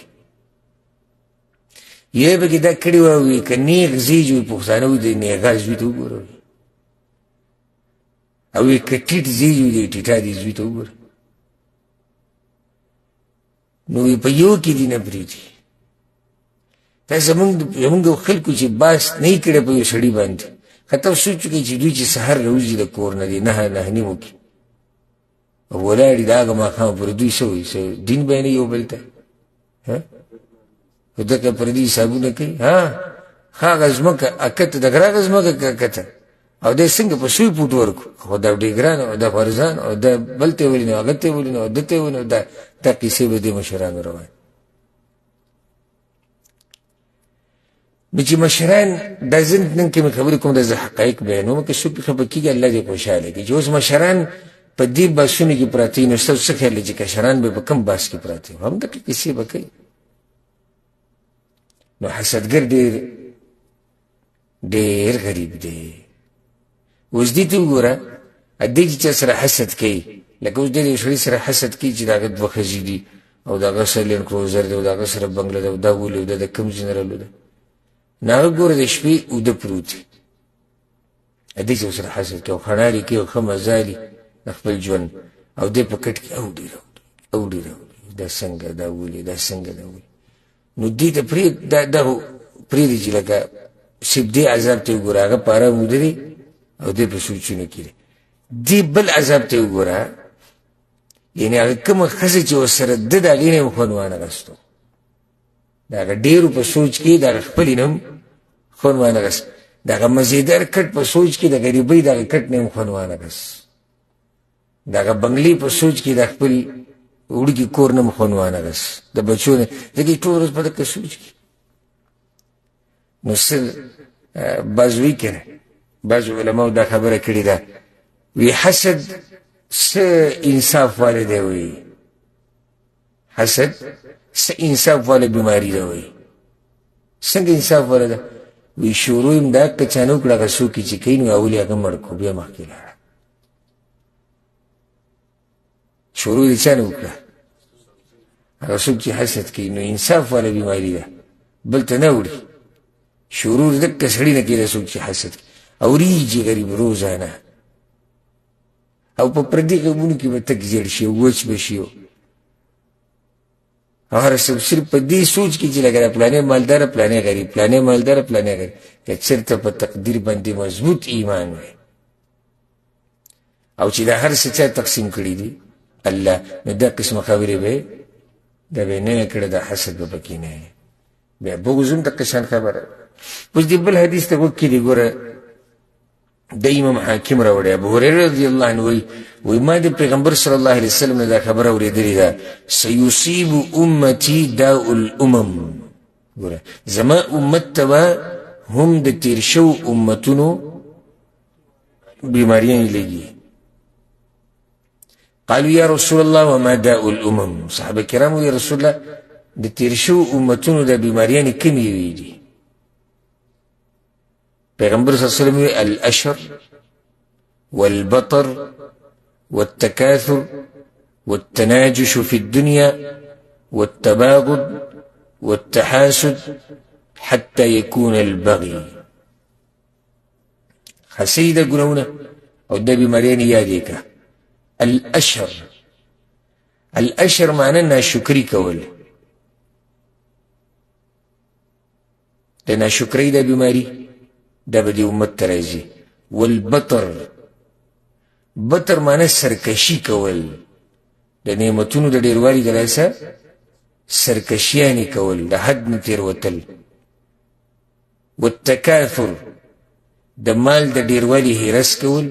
یوه پکې دا کړې وه، وایي که نیغ زیج وي پښتانه وي د نیغا زوی ته وګوره، او وایي که ټیټ زیج وي د ټیټا دې زوی ته وګوره. نو وایي په یو کې دي نه پرېږدي. دا زمونږ خلکو چې باس نه یې کړی په یو سړي باندې، که ته سوچ وکړې چې دوی چې سهار راوځي د کور نه دي 9 نیمو کې او ولاړ دي د هغه ماښامه پورې، دوی څه وایي؟ څه دین بیانوي یو بل ته؟ خو دغه پردي حسابونه کوي. هغه ځمکه اکته د ګراغه ځمکه کته او دی څنګه په سوی پوټ ورکړو، خو دا ډېر ګران او دا فرزان او دا بل ته ولي نو هغه ته ولي نو ده ته ولي نو دا کیسې به د مشرانو روان. نو چې مشران دا زه نن کې مې خبرې کوم، دا زه حقایق بیانوم، که څوک خفه کېږي الله دې خوشحاله کړي. چې اوس مشران په دې بحثونو کې پراته وي، نو ستاسو څه خیال دی چې کشران به په کوم بحث کې پراته وي؟ همدغه کیسې به کوي. نو حسدګر ډېر غریب دی. اوس دې ته وګوره، دې چې چا سره حسد کوي، لکه اوس دې یو سړي سره حسد کوي چې د هغه 2 ښځې دي او د هغه سره لینډ کروزر دی او د هغه سره بنګله ده او دا ولي او دا د کوم جنرال ده، نو هغه ګوره د شپې اوده پروت دی، دې چې ورسره حسد کوي او خڼارې کوي او ښه مزالي د خپل ژوند، او دې په کټ کې اوډي راوړي دا څنګه دا ولې دا څنګه دا ولې نو دې ته دا پرېږدي چې لکه صرف دې عذاب ته وګوره هغه په ارام ودرې او دې په سوچونو کې دی دې بل عذاب ته وګوره یعنې هغه کومه ښځه چې ورسره ده د هغې نه یې خوند وانغستو د هغه ډېرو په سوچ کې د هغه خپلې نه هم خوند وانغست د هغه مزېدار کټ په سوچ کې د غریبۍ د هغه کټ نه هم خوند وانغست د هغه بنګلې په سوچ کې د خپل وړوکي کور نه هم خوند وانغست د بچو نه ځکه ټول ورځ په دغه سوچ کې نو څه بعض وایي که نه بعضو علماو دا خبره کړې ده وی حسد څه انصاف والی دی وی حسد څه انصاف والی بیماري ده وی څنګه انصاف والی ده وی شروع یم دا که چا نه وکړه هغه څوک چې کوي نو اول یې هغه مړ کړو بیا مخکې لاړه شروع یې چا نه وکړه هغه څوک چې حسد کوي نو انصاف والی بیماري ده بل ته نه وړي شروع دکه سړي نه کېده څوک چې حسد کوي اورېږي غریب روزانه او په پردي غمونو کې به تک زیړ شي وچ به شي هر څه صرف په دې سوچ کې چې لکه پلانې مالداره پلانې غریب پلانې مالداره پلانې غریب که چېرته په تقدیر باندې مضبوط ایمان وي او چې دا هر څه چا تقسیم کړي دي الله نو دا قسمه خبرې به دا به نه کړه دا حسد به پکې نه بیا بغض هم دقه شان خبره اوس دې بل حدیث ته وکړي دي ګوره د امام حاکم راوړی ابو هريره رضی الله عنه وی ما د پیغمبر صلی الله علیه وسلم نه دا خبره اورېدلې ده سیصیب امتی داء الامم ګوره زما امت ته به هم د تیر شو امتونو بیماریان لګي قالوا یا رسول الله وما داء الامم صحابه کرام یا رسول الله د تیر شو امتونو د بیماریان کومې وي دي پیغمبر صلی اللہ علیہ وسلم الاشر والبطر والتكاثر والتناجش في الدنيا والتباغض والتحاسد حتى يكون البغي خسيدة قلونا او النبي مريان ياديك الاشر معناه انها شكري كول لانها شكري ده بماري دا به دی امت ته راځي والبطر بطر معنی سرکشي کول د نعمتونو د ډېروالي د لاسه سرکشیانې کول د حد نه تېروتل والتکاثر د مال د ډېروالي هرس کول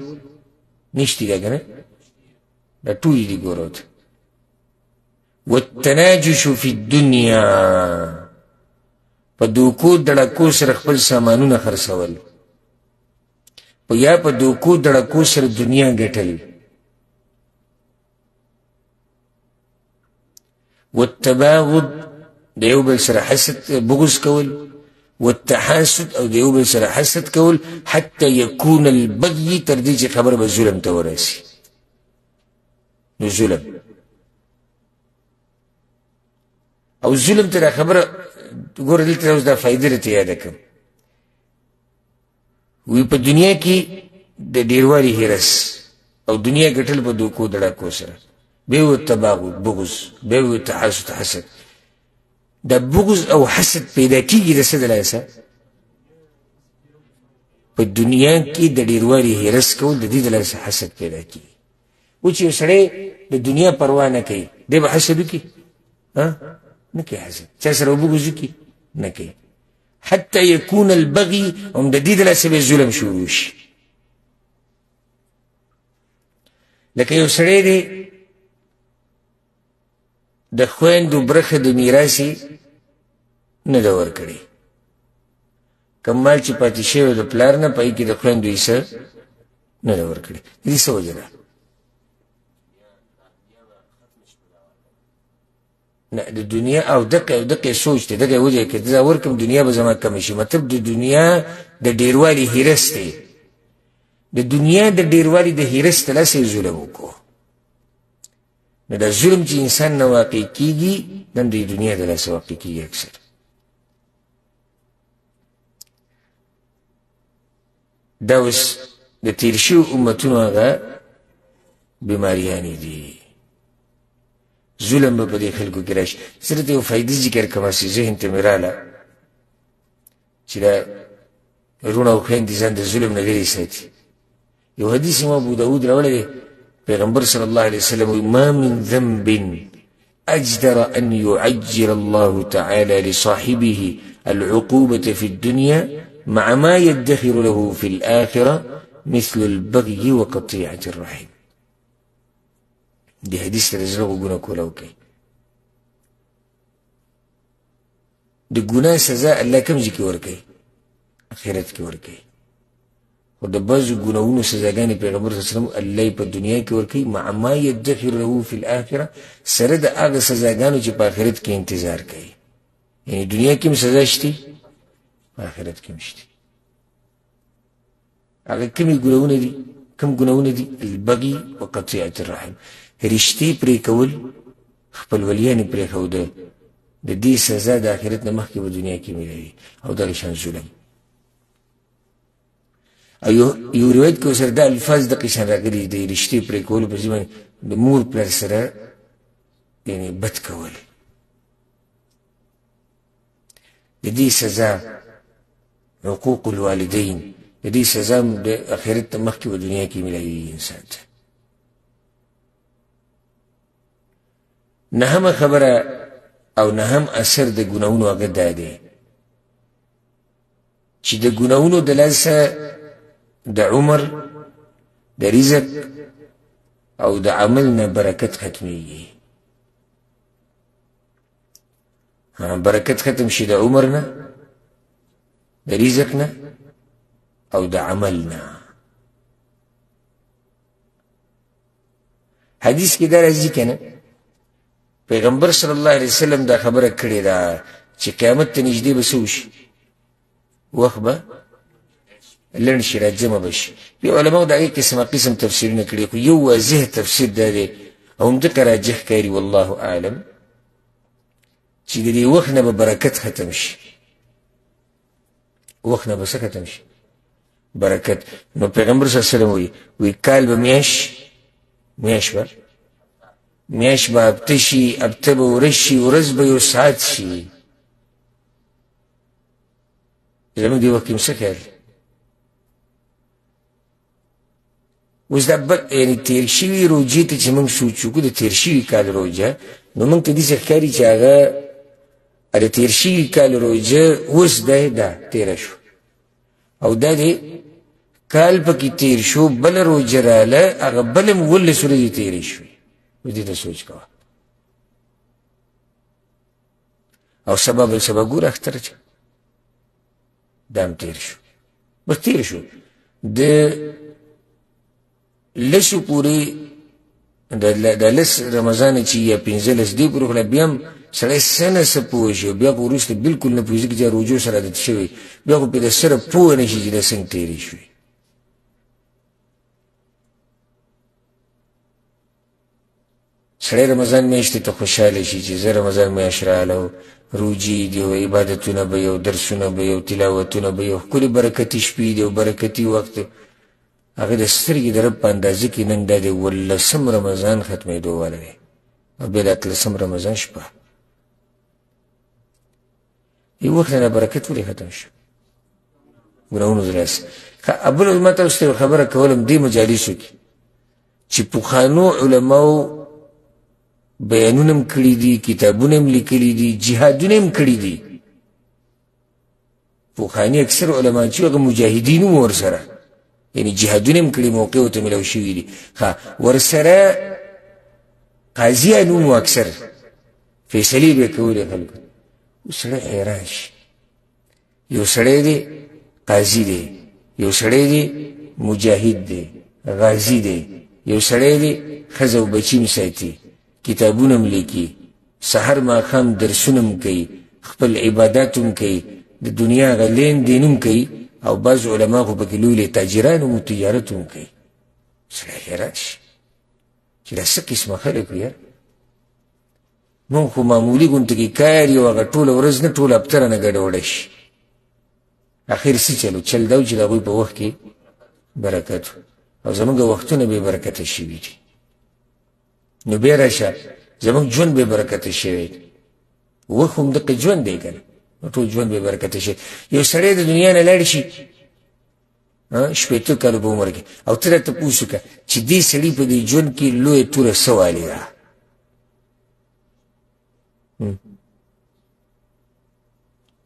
نشتی دا که نه دا ټولې دي ګوره ورته والتناجش فی الدنیا په دوکو دړکو سره خپل سامانونه خرڅول په یا په دوکو دړکو سره دنیا ګټل والتباغض د یو بل سره حسد بغض کول والتحاسد او د یو بل سره حسد کول حتی یکون البغي تر دې چې خبره به ظلم ته ورسي نو ظلم او ظلم ته دا خبره ګوره دلته اوس دا فایدې راته یاده کړم وی په دنیا کې د ډېروالي هرس او دنیا ګټل په دوکو دړکو سره بیا و تباغض بغض بیا و تحاسد حسد دا بغض او حسد پیدا کېږي د څه د لاسه په دنیا کې د ډېروالي هرس کول د دې د لاسه حسد پیدا کېږي و چې یو سړی د دنیا پروا نه کوي دی به حسد وکړي نه کوي حسد چا سره وبغض وکړي نه کوي حتی یکون البغي هم د دې د لاسه به ظلم شروع شي لکه یو سړی دی د خویندو برخه د میراثي نه ده ورکړې کوم مال چې پاتې شوی د پلار نه په هغې کې د خویندو حصه نه ده ورکړې د دې څه وجه ده نه د دنیا او دقه سوچ دی دغه وجه کې دا ورکم دنیا به زما کم شي مطلب د دنیا د ډیروالي هرس دی د دنیا د ډیروالي د هرس ته لاسې ظلم وکړو نو دا ظلم چې انسان نه واقع کېږي دا د دنیا د لاسه واقع کېږي اکثر دا اوس د تېر شوي امتونو هغه بیماریانې دي ظلم به په دې خلکو کې راشي. صرف یو فایدې ذکر کوم چې ذهن ته مې راله چې دا وروڼه او خویندې ځان د ظلم نه لرې ساتي. یو حدیث امام ابو داود راوړی دی، پیغمبر صلی الله علیه وسلم ما من ذنب أجدر أن يعجل الله تعالى لصاحبه العقوبة في الدنيا مع ما يدخر له في الآخرة مثل البغي وقطيعة الرحم. دي حديث ترزلغ گناه کولاو کئی. دي گناه سزا اللہ کم جی کی ورکی؟ آخرت کی ورکی. و د بعضو گناهونو سزاګانې پیغمبر صلی الله علیه وسلم الله په دنیا کې ورکوي مع ما يدخر له في الاخره، سره د هغه سزاګانو چې په آخرت کې انتظار کوي. یعنی دنیا کې هم سزا شته، په آخرت کې هم شته. هغه کومې ګناهونه دي؟ کوم ګناهونه دي؟ البغي وقطيعة الرحم، رشتې پرې کول، خپلولیانې پرېښودل، د دې سزا د آخرت نه مخکې په دنیا کې ملوي. او دغه شان ظلم. او یو روایت کې سره دا الفاظ د قشن راغلي د رشتې پرې کولو په ځای د مور پلار سره یعنی بد کول. د دې سزا حقوق الوالدین، د دې سزا د آخرت ته مخکې په دنیا کې ملوي انسان ته. نهمه خبره او نهم اثر د ګناهونو هغه دا دی چې د ګناهونو د لاسه د عمر، د رزق او د عمل نه برکت ختمیږي. برکت ختم شي د عمر نه، د رزق نه او د عمل نه. حدیث کې دا راځي کنه، پیغمبر صلی الله علیه وسلم دا خبره کړې ده چې قیامت ته نږدې به څه وشي؟ وخت به لنډ شي، راجمع به شي. بیا علماو د هغې قسم تفسیرونه کړي، خو یو واضح تفسیر دا دی او همدغه راجح کاري والله اعلم چې د دې وخت نه به برکت ختم شي. وخت نه به څه ختم شي؟ برکت. نو پیغمبر صلی الله علیه وسلم وی کال به میاش به هفته شي، هفته به ورځ شي، ورځ به یو ساعت شي. زموږ دې وخت کې څه خیال؟ اوس دا یعنی تېر شوي روجې ته چې موږ سوچ وکړو، د تېر شوي کال روژه، نو موږ ته داسې ښکاري چې هغه د تېر شوي کال روژه اوس دی دا تېره شو، او دا دی کال پکې تېر شو، بله روژه راله، هغه بله م 18 ورځې تېرې شوې. اوس دې ته سوچ کوه. او سبا بل سبا ګوره اختر چې دا هم تېر شو، بس تېر شو. د لسو پورې د لس رمضان چې یا 15 دې پورې خو بیا هم سړی څه نه څه پوه شي، بیا خو وروسته بلکل نه پوهېږي چې روجو سره عادت شوی، بیا خو پرې د سره پوه نه شي چې دا څنګه تېرې شوې. سړی رمضان میاشتې ته خوشحاله شي چې زه رمضان میاشت راغله، روجې دي او عبادتونه به یو، درسونه به یو، تلاوتونه به یو، ښکلې برکتي شپې دي او برکتي وخت. هغه د سترګې د رب په اندازه کې نن دا د 18 رمضان ختمېدو والا دی، او بیا د 18 رمضان شپه. یو وخت نه برکت ولې ختم شو؟ ګناهونو د لاسه. بله ما تاسو ته خبره کولم دې مجالسو کې چې پخوانو علماو بیانونه هم کړي دي، کتابونه هم لیکلي دي، جهادونه هم کړي دي. پخواني اکثر علما چې هغه مجاهدین وو ورسره، یعنی جهادونه هم کړي، موقع ورته میلاو شوي دي. ورسره قاضیان وو، اکثر فیصلې به یې کولې خلکو. اوس سړی حیران شي، یو سړی دی قاضي دی، یو سړی دی مجاهد دی غازي دی، یو سړی دی ښځه او بچي م ساتي، کتابونه م لیکي، سحر ماښام درسونه م کوي، خپل عبادات م کوي، د دنیا هغه لین دین م کوي، او بعض علما خو پکې لوی لوی تاجران هم تجارت هم کوي. سړی حیران شي چې دا څه قسمه خلک وو یار. موږ خو معمولي غونته کې کار یو، هغه ټوله ورځ نه ټوله هفته رانه ګډوډه شي. اخر څه چل دا و چې د هغوی په وخت کې برکت و، او زموږ وختونه بې برکته شوي دي. نو بیا راشه زمونږ ژوند بې برکته شوی دی. وخت هم دقه ژوند دی که نه، نو ټول ژوند بې برکته شوی. یو سړی د دنیا نه لاړ شي 80 کالو په عمر کې، او ته راته تپوس وکړه چې دې سړي په دې ژوند کې لویه توره څه والې ده؟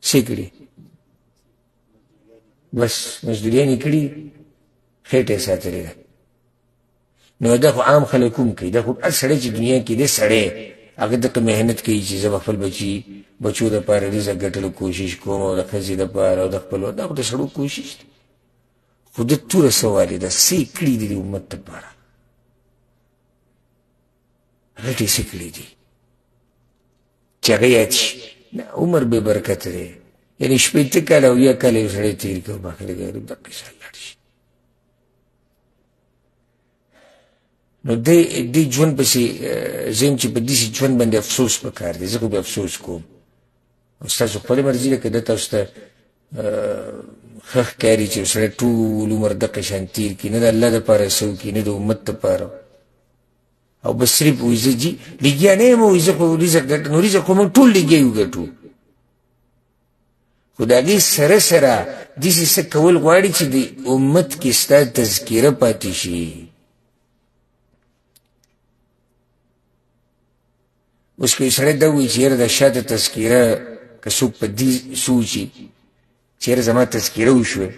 څه کړي؟ بس مزدوریان یې کړي، خېټه یې ساتلې ده. نو دا خو عام خلک هم کوي، دا خو هر سړی چې دنیا کې دی سړی هغه دغه محنت کوي چې زه به خپل بچو دپاره رزق ګټلو کوشش کوم، او د ښځې دپاره او د خپلو، دا خو د سړو کوشش دی. خو ده توره څه والې ده؟ څه یې کړي دي د امت دپاره؟ غټې څه کړي دي چې هغه یاد شي؟ نه، عمر بې برکته دی. یعنې 80 کاله او 1 کاله یو سړی تېر کړي او باقي غیر دقه شان لاړ شي. نو دې ژوند پسې زه یم چې په داسې ژوند باندې افسوس پکار دی. زه خو به افسوس کوم، او ستاسو خپله مرضي ده که ده تاسو ته ښه ښکاري چې یو سړی ټول عمر دقه شان تېر کړي، نه د الله دپاره څه وکړي، نه د امت دپاره، او بس صرف وایي زه جي لګیا نه یم، وایي زه خو رزق ګټم. نو رزق خو موږ ټول لګیا یو ګټو، خو د هغې سره سره داسې څه کول غواړي چې د امت کې ستا تذکیره پاتې شي. اوس که یو سړی دا وایي چې یاره د شاته تذکیره که څوک په دې سوچي چې یاره زما تذکیره وشوه،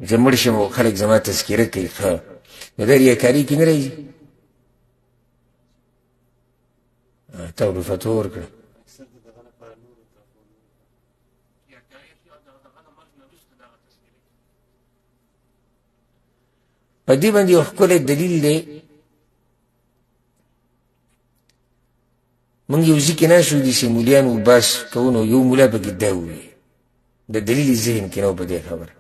زه مړ شم او خلک زما تذکیره کوي، ښه، نو دا ریاکاري کې نه راځي؟ تا ورته فتوا ورکړه. په دې باندې یو ښکلی دلیل دی. موږ یو ځای کې ناست وو، داسې مولیانو بحث کوو، نو یو مولا پکې دا ووایي، د دلیل ذهن کې نه و په دې خبره.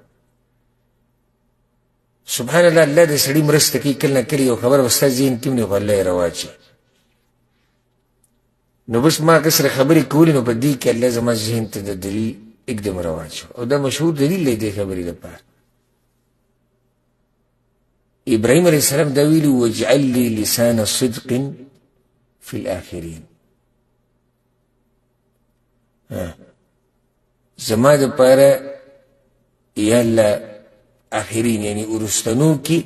سبحان الله، الله د سړي مرسته کوي، کله نه کله یو خبره به ستا ذهن کې هم نه خو الله یې رواچي. نو بس ما هغه سره خبرې کولې، نو په دې کې الله زما ذهن ته د دلیل اکدم رواچو، او دا مشهور دلیل دی دې خبرې دپاره. ابراهیم علیه السلام دا ویلي، واجعل لي لسان صدق فی الاخرین. زما دپاره یا الله آخرین یعنی ورستنو کې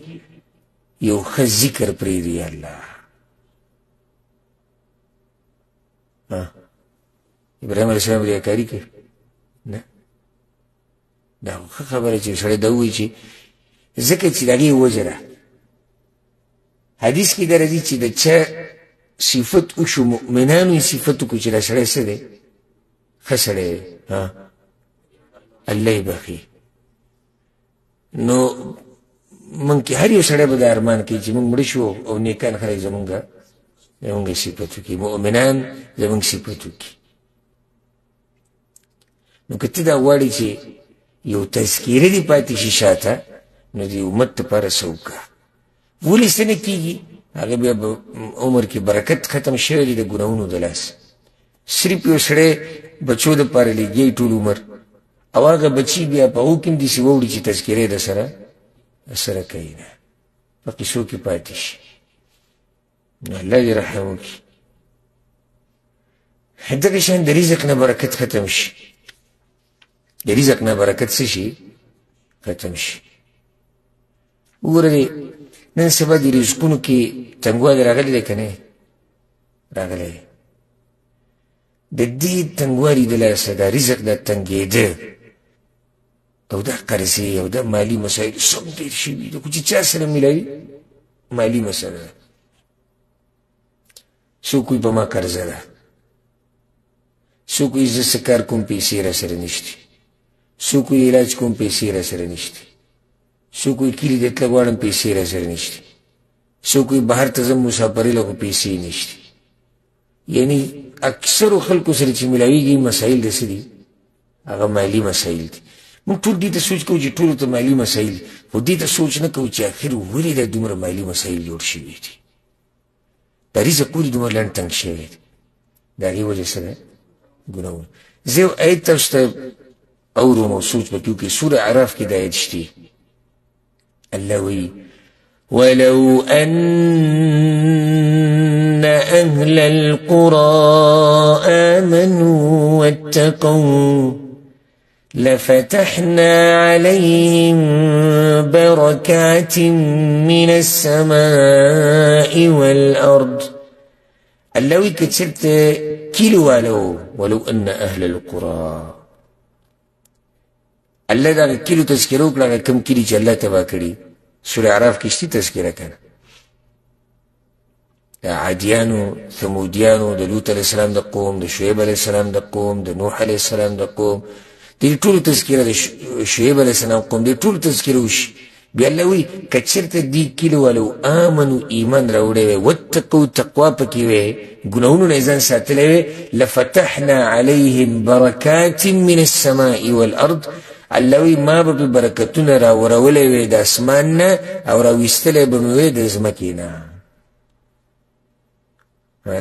یو ښه ذکر پرېږدي یا الله. ابراهیم علیه السلام ریاکاري کوي؟ نه، دا ښه خبره چې سړی دا ووایي چې ځکه چې د هغې وجه ده. حدیث کې دا راځي چې د چا صفت وشو، مؤمنانو یې صفت وکړو چې دا سړی څه دی؟ ښه سړی دی، الله یې بخي. نو موږ کې هر یو سړی به دا ارمان کوي چې موږ مړه شو او نیکان خلک زمونږ صفت وکړي، مؤمنان زمونږ صفت وکړي. نو که ته دا غواړې چې یو تذکیره دې پاتې شي شاته، نو د امت دپاره څه وکړه. ولې څه نه کېږي؟ هغه بیا به عمر کې برکت ختم شوی دی د ګناهونو د لاس. صرف یو سړی بچو دپاره لګیږي ټول عمر، او هغه بچي بیا په هغو کې هم داسې واوړي چې تذکیره یې سره کوي نه، په قصو کې پاتې شي. نو الله دې رحم وکړي. دغه شان د رزق نه برکت ختم شي، د رزق نه برکت څه شي؟ ختم شي. وګورئ نن سبا د رزقونو کې تنګوالی راغلی دی که نه راغلی دی؟ د دې تنګوالي د لاسه دا رزق دا تنګېده، او دا قرضې او دا مالي مسایل سم ډېر شوي دي. خو چې چا سره میلاوي مالي مسله ده. څوک وایي په ما قرضه ده، څوک وایي زه څه کار کوم پیسې را سره نشتي، څوک وایي علاج کوم پیسې را سره نشتي، څوک وایي کلي ته تله غواړم پیسې را سره نشتي، څوک وایي بهر ته ځم مسافرۍ له خو پیسې نشتي. یعنی اکثرو خلکو سره چې میلاویږي مسایل د څه دي؟ هغه مالي مسایل دي. موږ ټول دې ته سوچ کوو چې ټولو ته مالي مسایل، خو دې ته سوچ نه کوو چې آخر ولې دا دومره مالي مسایل جوړ شوي دي؟ دا رزق ولې دومره لنډ تنګ شوی دی؟ د هغې وجه څه ده؟ ګناهونه. زه یو آیت تاسو ته اورم او سوچ به کې وکړئ. سوره اعراف کې دا آیت شته، الله وایي ولو أن أهل القرى آمنوا واتقوا لفتحنا عليهم بركات من السماء والأرض. اللوي كتشرت كيلو ولو أن أهل القرى الله دا کلیو تذکره وکړه کم کلی چې الله تبا کړي. سوره اعراف کې شته تذکره کړه د عادیانو، ثمودیانو، د لوط علیه السلام د قوم، د شعیب علیه السلام د قوم، د نوح علیه السلام د قوم، د ټولو تذکره د شعیب علیه السلام قوم، د ټولو تذکره وشي. بیا الله وایي که چېرته دې کلي والو آمنو ایمان راوړی وی، واتقو تقوا پکې وی، ګناهونو نه یې ځان ساتلی وی، لفتحنا علیهم برکات من السماء والارض. الله وی ما به برکتونه راورولی وی د اسمان نه او راویستلی به مې وی د ځمکې نه.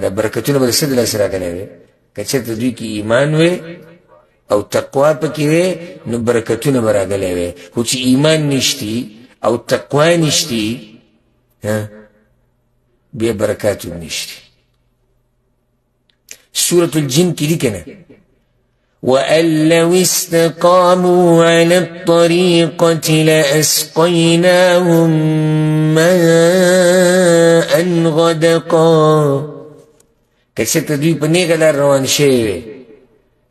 دا برکتونه به د څه د لاسه راغلی وی؟ که چېرته دوی کې ایمان وی او تقوا پکې وی نو برکتونه به راغلی وی. خو چې ایمان نشتی او تقوا نشتی بیا برکات هم نشتی. سورة الجن کې دي که نه وأن لو استقاموا على الطريقة لأسقيناهم ماء غدقا. که چېرته دوی په نیغه لار روان شوي وی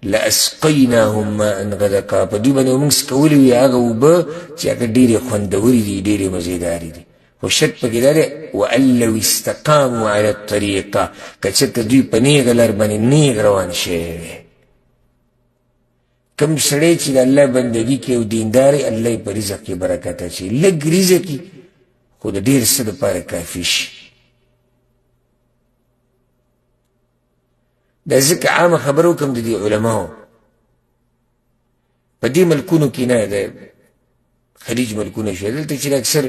لأسقيناهم ماء غدقا، په دوی باندې موږ څکولي وي هغه اوبه چې هغه ډېرې خوندورې دي، ډېرې مزېدارې دي. خو شرط پکې دا دی وأن لو استقاموا على الطريقة، که چېرته دوی په نیغه لار باندې نیغ روان شوي وی. کم سړی چې د الله بندګي کوي او دینداري، الله یې په رزق کې برکت اچوي. لږ رزق یې خو د ډېر څه دپاره کافي شي. دا ځکه عامه خبره وکړم د دې علماو په دې ملکونو کې نه، د خلیج ملکونه شوي دلته چې اکثر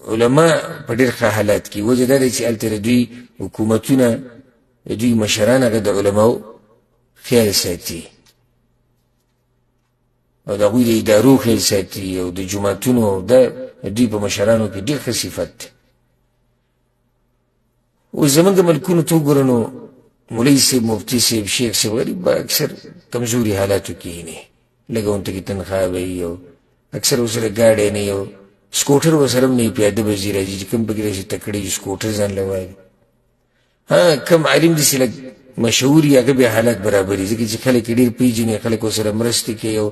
علما په ډېر ښه حالات کې، وجه دا دی چې هلته د دوی حکومتونه، د دوی مشران هغه د علماو خیال ساتي او د هغوی د ادارو خیال ساتي او د جوماتونو د دوی په مشرانو کې ډېر ښه صفت دی. اوس زمونږ ملکونو ته وګوره نو مولوي صاحب، مفتي صاحب، شیخ صاحب غریب به اکثر کمزوري حالاتو کې یې نه، لږه ورته کې تنخواه به وي او اکثر ورسره ګاډی نه وي، سکوټر ورسره هم نه وي، پیاده به ځي راځي چې کوم پکې راشي تکړه سکوټر ځان له وایي. کم عالم داسې لږ مشهور وي هغه بیا حالات برابري، ځکه چې خلک یې ډېر پېژني، خلک ورسره مرستې کوي او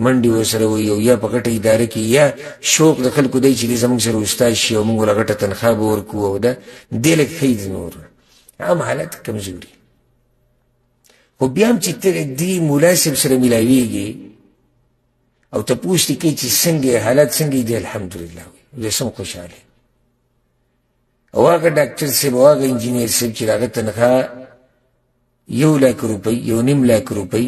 منډې ورسره وي، او یا په غټه اداره کې یا شوق د خلکو دی چې دی زموږ سره استاد شي او موږ ورله غټه تنخواه به ورکړو او دا دې لږ ښه دي. نور عام حالات کمزوري. خو بیا هم چې ته دې ملا صاحب سره میلاویږي او تپوس دې کوي چې څنګه حالات څنګه دي، الحمدلله زه سم خوشحاله. او هغه ډاکټر صاحب او هغه انجینیر صاحب چې د هغه تنخواه 1,00,000 روپۍ، 1,50,000 روپۍ،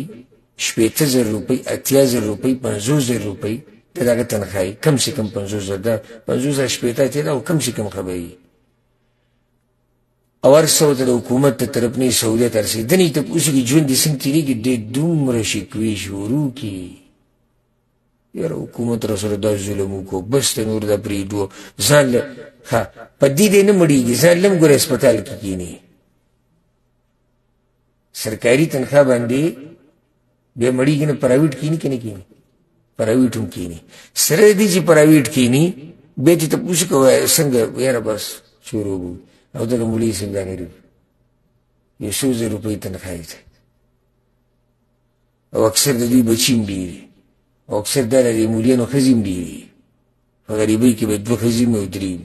80,000 روپۍ، 80,000 روپۍ، 50,000 روپۍ د هغه تنخواهي، کم سے کم 50,000 دا 50,000 80 ته دا کم سے کم خبري. او هر څه ورته د حکومت د طرف نه سهولیت رسېدنې ته اوس کې ژوند دې څنګه تېرېږي، ډېر دومره شکوې شروع کړي یاره حکومت راسره دا ظلم وکړو، بس ته نور دا پرېږدو، ځان له په دې دی نه مړېږي، ځان له هم ګوره هسپتال کې کښېني سرکاري تنخواه باندې بیا مړېږي نه، پرایویټ کښېني که نه کښېني؟ پرایویټ هم کښېني. سره دې چې پرایویټ کښېني بیا چې تپوس کوه څنګه یاره بس شروع به او دغه مولوي صاحب دا غریب 100,000 روپۍ تنخواه یې او اکثر د دوی بچي هم ډېرې او اکثر دا د مولویانو ښځې هم ډېرې، په غریبۍ کې به 2 ښځې او 3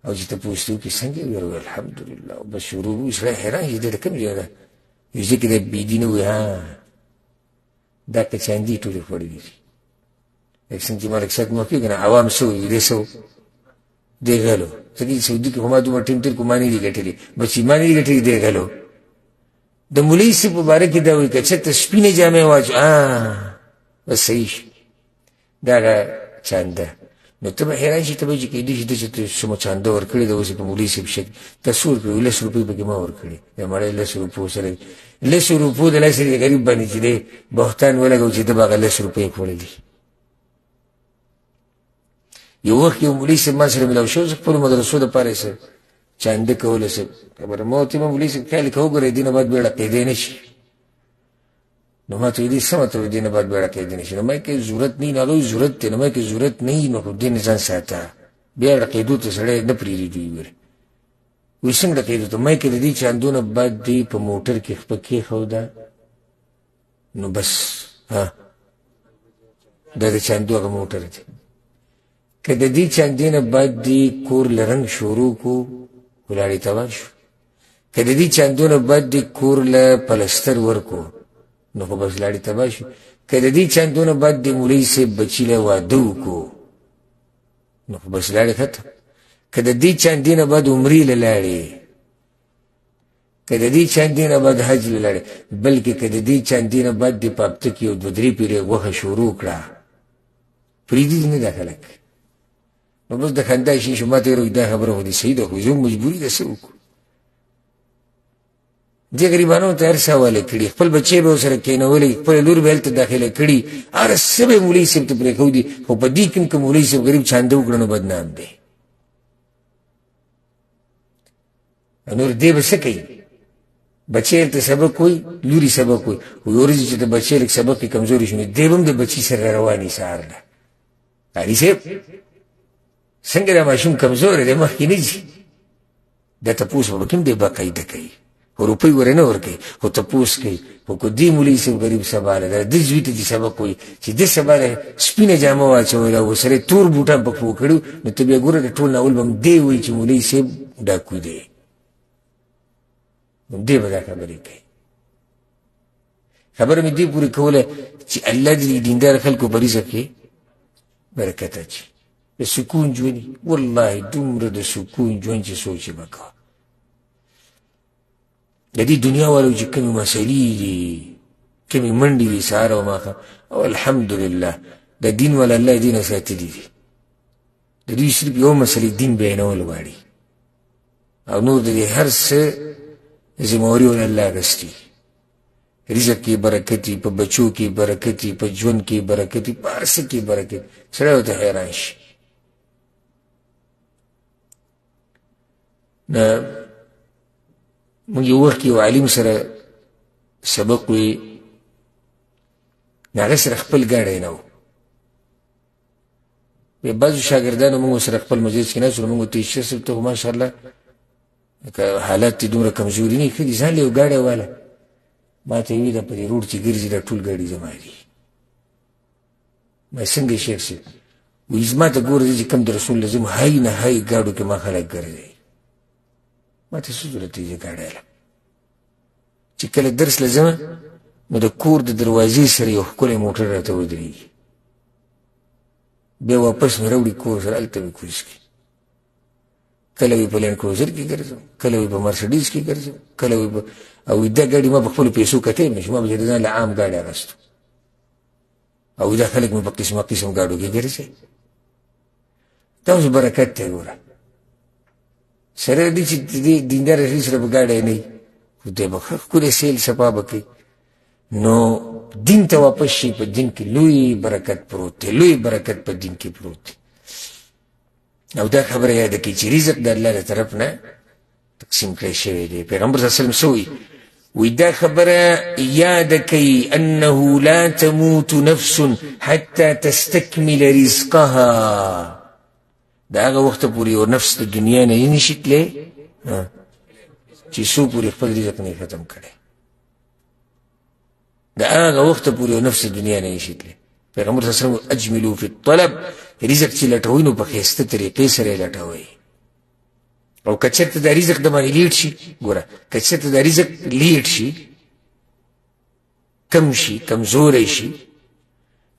او چې تپوس ته وکړي څنګه یې ویل الحمدلله او بس شروع به سړی حیران شي دا د کوم ځای ده، یو ځای کې د بېدینه وایي دا کچاندي ټولې خوړې دي. لکه څنګه چې ملک صاحب موقع که نه عوام څه وایي دی څه دی غلو، ځکه چې سعودي کې خو ما دومره ټیم تېر کړو ما نه دي ګټلې، بس ما نه دي ګټلې دی غلو. د مولوي صاحب په باره کې دا وایي که چېرته سپینې جامې واچو بس صحیح شي دا هغه چانده. نو ته به حیران شي، ته به چې کېدای شي ده چې ته څومره چانده ورکړې ده اوس یې په مولوي صاحب شک ته څو ورکړې 10 روپۍ پکې ما ورکړې، یا مړی 10 روپو سره 10 روپو د لاسه د غریب باندې چې دی بهتان ولګو چې ده به هغه 10 روپۍ خوړلي. یو وخت یو مولوي صاحب ما سره ملاو شو، زه خپلو مدرسو دپاره یې چانده کوله صاحب خبره ما ورته ویل مولوي صاحب خیال کوه وګورئ دې نه بعد بېړه کېدی نه شي. نو ما ته ویل څه مطلب دې نه بعد بېړه کېدی نه شي؟ نو ما یې که ضرورت نه وي نو هغه ضرورت دی، نو ما یې که ضرورت نه وي نو خو دې نه ځان ساته، بیا ډکېدو ته سړی نه پرېږدي. ویل وایي څنګه ډکېدو ته؟ ما یې که د دې چاندو نه بعد دې په موټر کې خپه کېښوده نو بس دا د چاندو هغه موټر دی. که د دې چاندې نه بعد دې کور له رنګ شروع کو ولاړې تباه شو، که د دې چاندو نه بعد دې کور له پلستر ورکو نو خو بس لاړې تباه شو، که د دې چاندو نه بعد دې مولوي صاحب بچي له واده وکړو نو خو بس لاړې ختم، که د دې چاندې نه بعد عمرې له لاړې، که د دې چاندې نه بعد حج له لاړې، بلکې که د دې چاندې نه بعد دې په هفته کې یو دوه درې پیرې غوښه شروع کړه پرېږدي دې نه دا خلک. نو بس د خندا شي شو. ما ته یې دا خبره خو دې صحیح ده خو زموږ مجبوري ده څه وکړو. دې غریبانو ته هر څه حواله کړي، خپل بچې به ورسره کېنولي، خپله لور به هلته داخله کړي، هر څه به یې مولوي صاحب ته پرېښودي، خو په دې کې هم که مولوي صاحب غریب چانده وکړه نو بدنام دی. نور دې به څه کوي؟ بچې هلته سبق وایي، لوري سبق وایي، خو یو ورځ چې د بچې لږ سبق کې کمزوري شو نو دې به هم د بچي سره رواني سهار له قاري صاحب څنګه دا ماشوم کمزوری دی مخکې نه ځي. دا تپوس به کوم دی باقاعده کوي، خو روپۍ ورې نه ورکوي، خو تپوس کوي. خو که دې مولوي صاحب غریب سبا له د زوی ته چې سبق وایي چې ده سبا له سپینه جامه واچوله او ورسره تور بوټان پکې وکړي نو ته بیا ګوره د ټول ناول به هم دې وایي چې مولوي صاحب ډاکو دی، نو دې به دا خبرې کوي. خبره مې دې پورې کوله چې الله دې دیندار خلکو په رزق کې برکت اچي، د سکون ژوند. والله دومره د سکون ژوند چې سوچ یې مه کوه. د دې دنیا والو چې کومې مسلې دي، کومې منډې دي سهار او ماښام، او الحمدلله د دین والا الله دې نه ساتلي دي. د دوی صرف یو مسلې دین بیانول غواړي او نور د دې هر څه ذمهواري ول الله اخیستي. رزق کې برکت وي، په بچو کې برکت وي، په ژوند کې برکت وي، په هر څه کې برکت. سړی ورته حیران شي. موږ یو وخت یو عالم سره سبق وی، هغه سره خپل ګاډی نه و. بعضو شاګردانو موږ سره خپل مجلس کې ناست وو، موږ ورته ویل صاحب ته خو ماشاءالله حالات دې دومره کمزوري نه ښه دي، ځان له یو ګاډی واله. ما ته یې ویل دا په دې روډ چې ګرځي دا ټول ګاډي زما دي. ما څنګه شیخ صاحب وایي زما ته ګوره چې کوم د رسول الله ځم هی نه هی ګاډو کې ما خلک ګرځي. ما ته څه ضرورت دی چې ګاډی له چې کله درس له ځمه نو د کور د دروازې سره یو ښکلی موټر راته ودرېږي، بیا واپس مې راوړي کور سره، هلته مې کوز کړي. کله وی په لینډ کروزر کې ګرځم، کله وی په مرسډیز کې ګرځم، کله وی په او دا ګاډي ما په خپلو پیسو کتلی نه شو، ما به د ځان له عام ګاډي اخیستو او دا خلک مې په قسمه قسم ګاډو کې ګرځي. دا اوس برکت دی. ګوره سره دې چې دیندار سړي سره به ګاډی نه وي خو دی به ښه ښکلی سیل سپا به کوي. نو دین ته واپس شي، په دین کې لوی برکت پروت دی، لوی برکت په دین کې پروت دی. او دا خبره یاده کړئ چې رزق د الله له طرف نه تقسیم کړی شوی دی. پیغمبر صلی الله علیه وسلم څه وایي؟ وایي دا خبره یاده کړئ انه لا تموت نفس حتى تستکمل رزقها. دا هغه وخته پورې یو نفس د دنیا نه یې نشي تللی چې څو پورې خپل رزق نه یې ختم کړی. دا هغه وخته پورې یو نفس د دنیا نه نشي تللی. پیغمبر صلی الله علیه وسلم اجملو فی الطلب، رزق چې لټوئ نو په ښایسته طریقې سره یې لټوئ. او که چېرته دا رزق د باندې لیټ شي، ګوره که چېرته دا رزق لیټ شي، کم شي، کمزوری شي،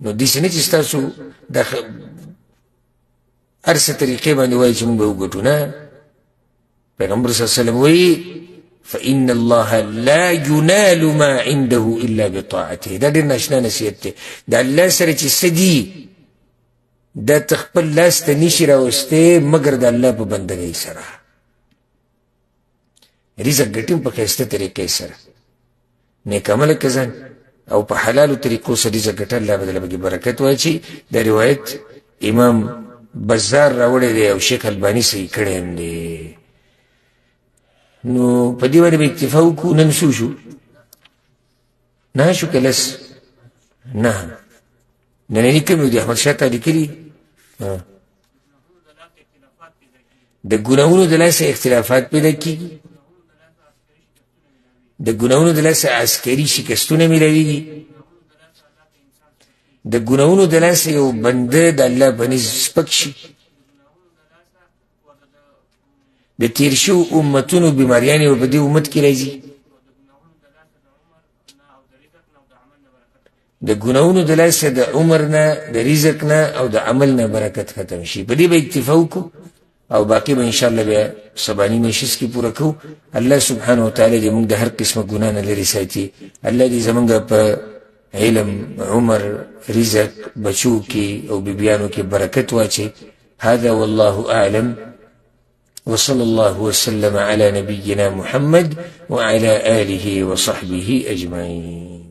نو داسې نه چې ستاسو دا هر څه طریقې باندې وایي چې موږ به وګټو. نه، پیغمبر صلی الله علیه وسلم وایي فإن الله لا ينال ما عنده إلا بطاعته. دا ډېر ناشنا نصیحت دی. د الله سره چې څه دي دا ته خپل لاس ته نشي راوستی مګر د الله په بندګۍ سره. رزق ګټي په ښایسته طریقې سره، نیک عمله که ځان او په حلالو طریقو سره رزق ګټه، الله به دله پکې برکت واچي. دا روایت امام بازار راوړی دی او شیخ الباني صحیح کړی هم دی. نو په دې باندې به اکتفا وکړو. نن څو شو؟ 9 شو که 10؟ 9. ننني کوم یو دی احمدشاه تا لیکلي؟ د ګناهونو د لاسه اختلافات پیدا کېږي، د ګناهونو د لاسه عسکري شکستونه میلاویږي، د ګناهونو د لاسه یو بنده د الله په نزد سپک شي، د تیر شوو امتونو بیماریانې به په دې امت کې راځي، د ګناهونو د لاسه د عمر نه، د رزق نه او د عمل نه برکت ختم شي. په دې به اکتفا وکړو او باقي به انشاءالله بیا سباني نشست کې پوره کوو. الله سبحانه وتعالی دې موږ د هر قسمه ګناه نه لرې ساتي. الله دې زموږ په علم، عمر، رزق، بچو کې او بیبیانو کې برکت واچي. هذا والله أعلم، وصلى الله وسلم على نبينا محمد وعلى آله وصحبه أجمعين.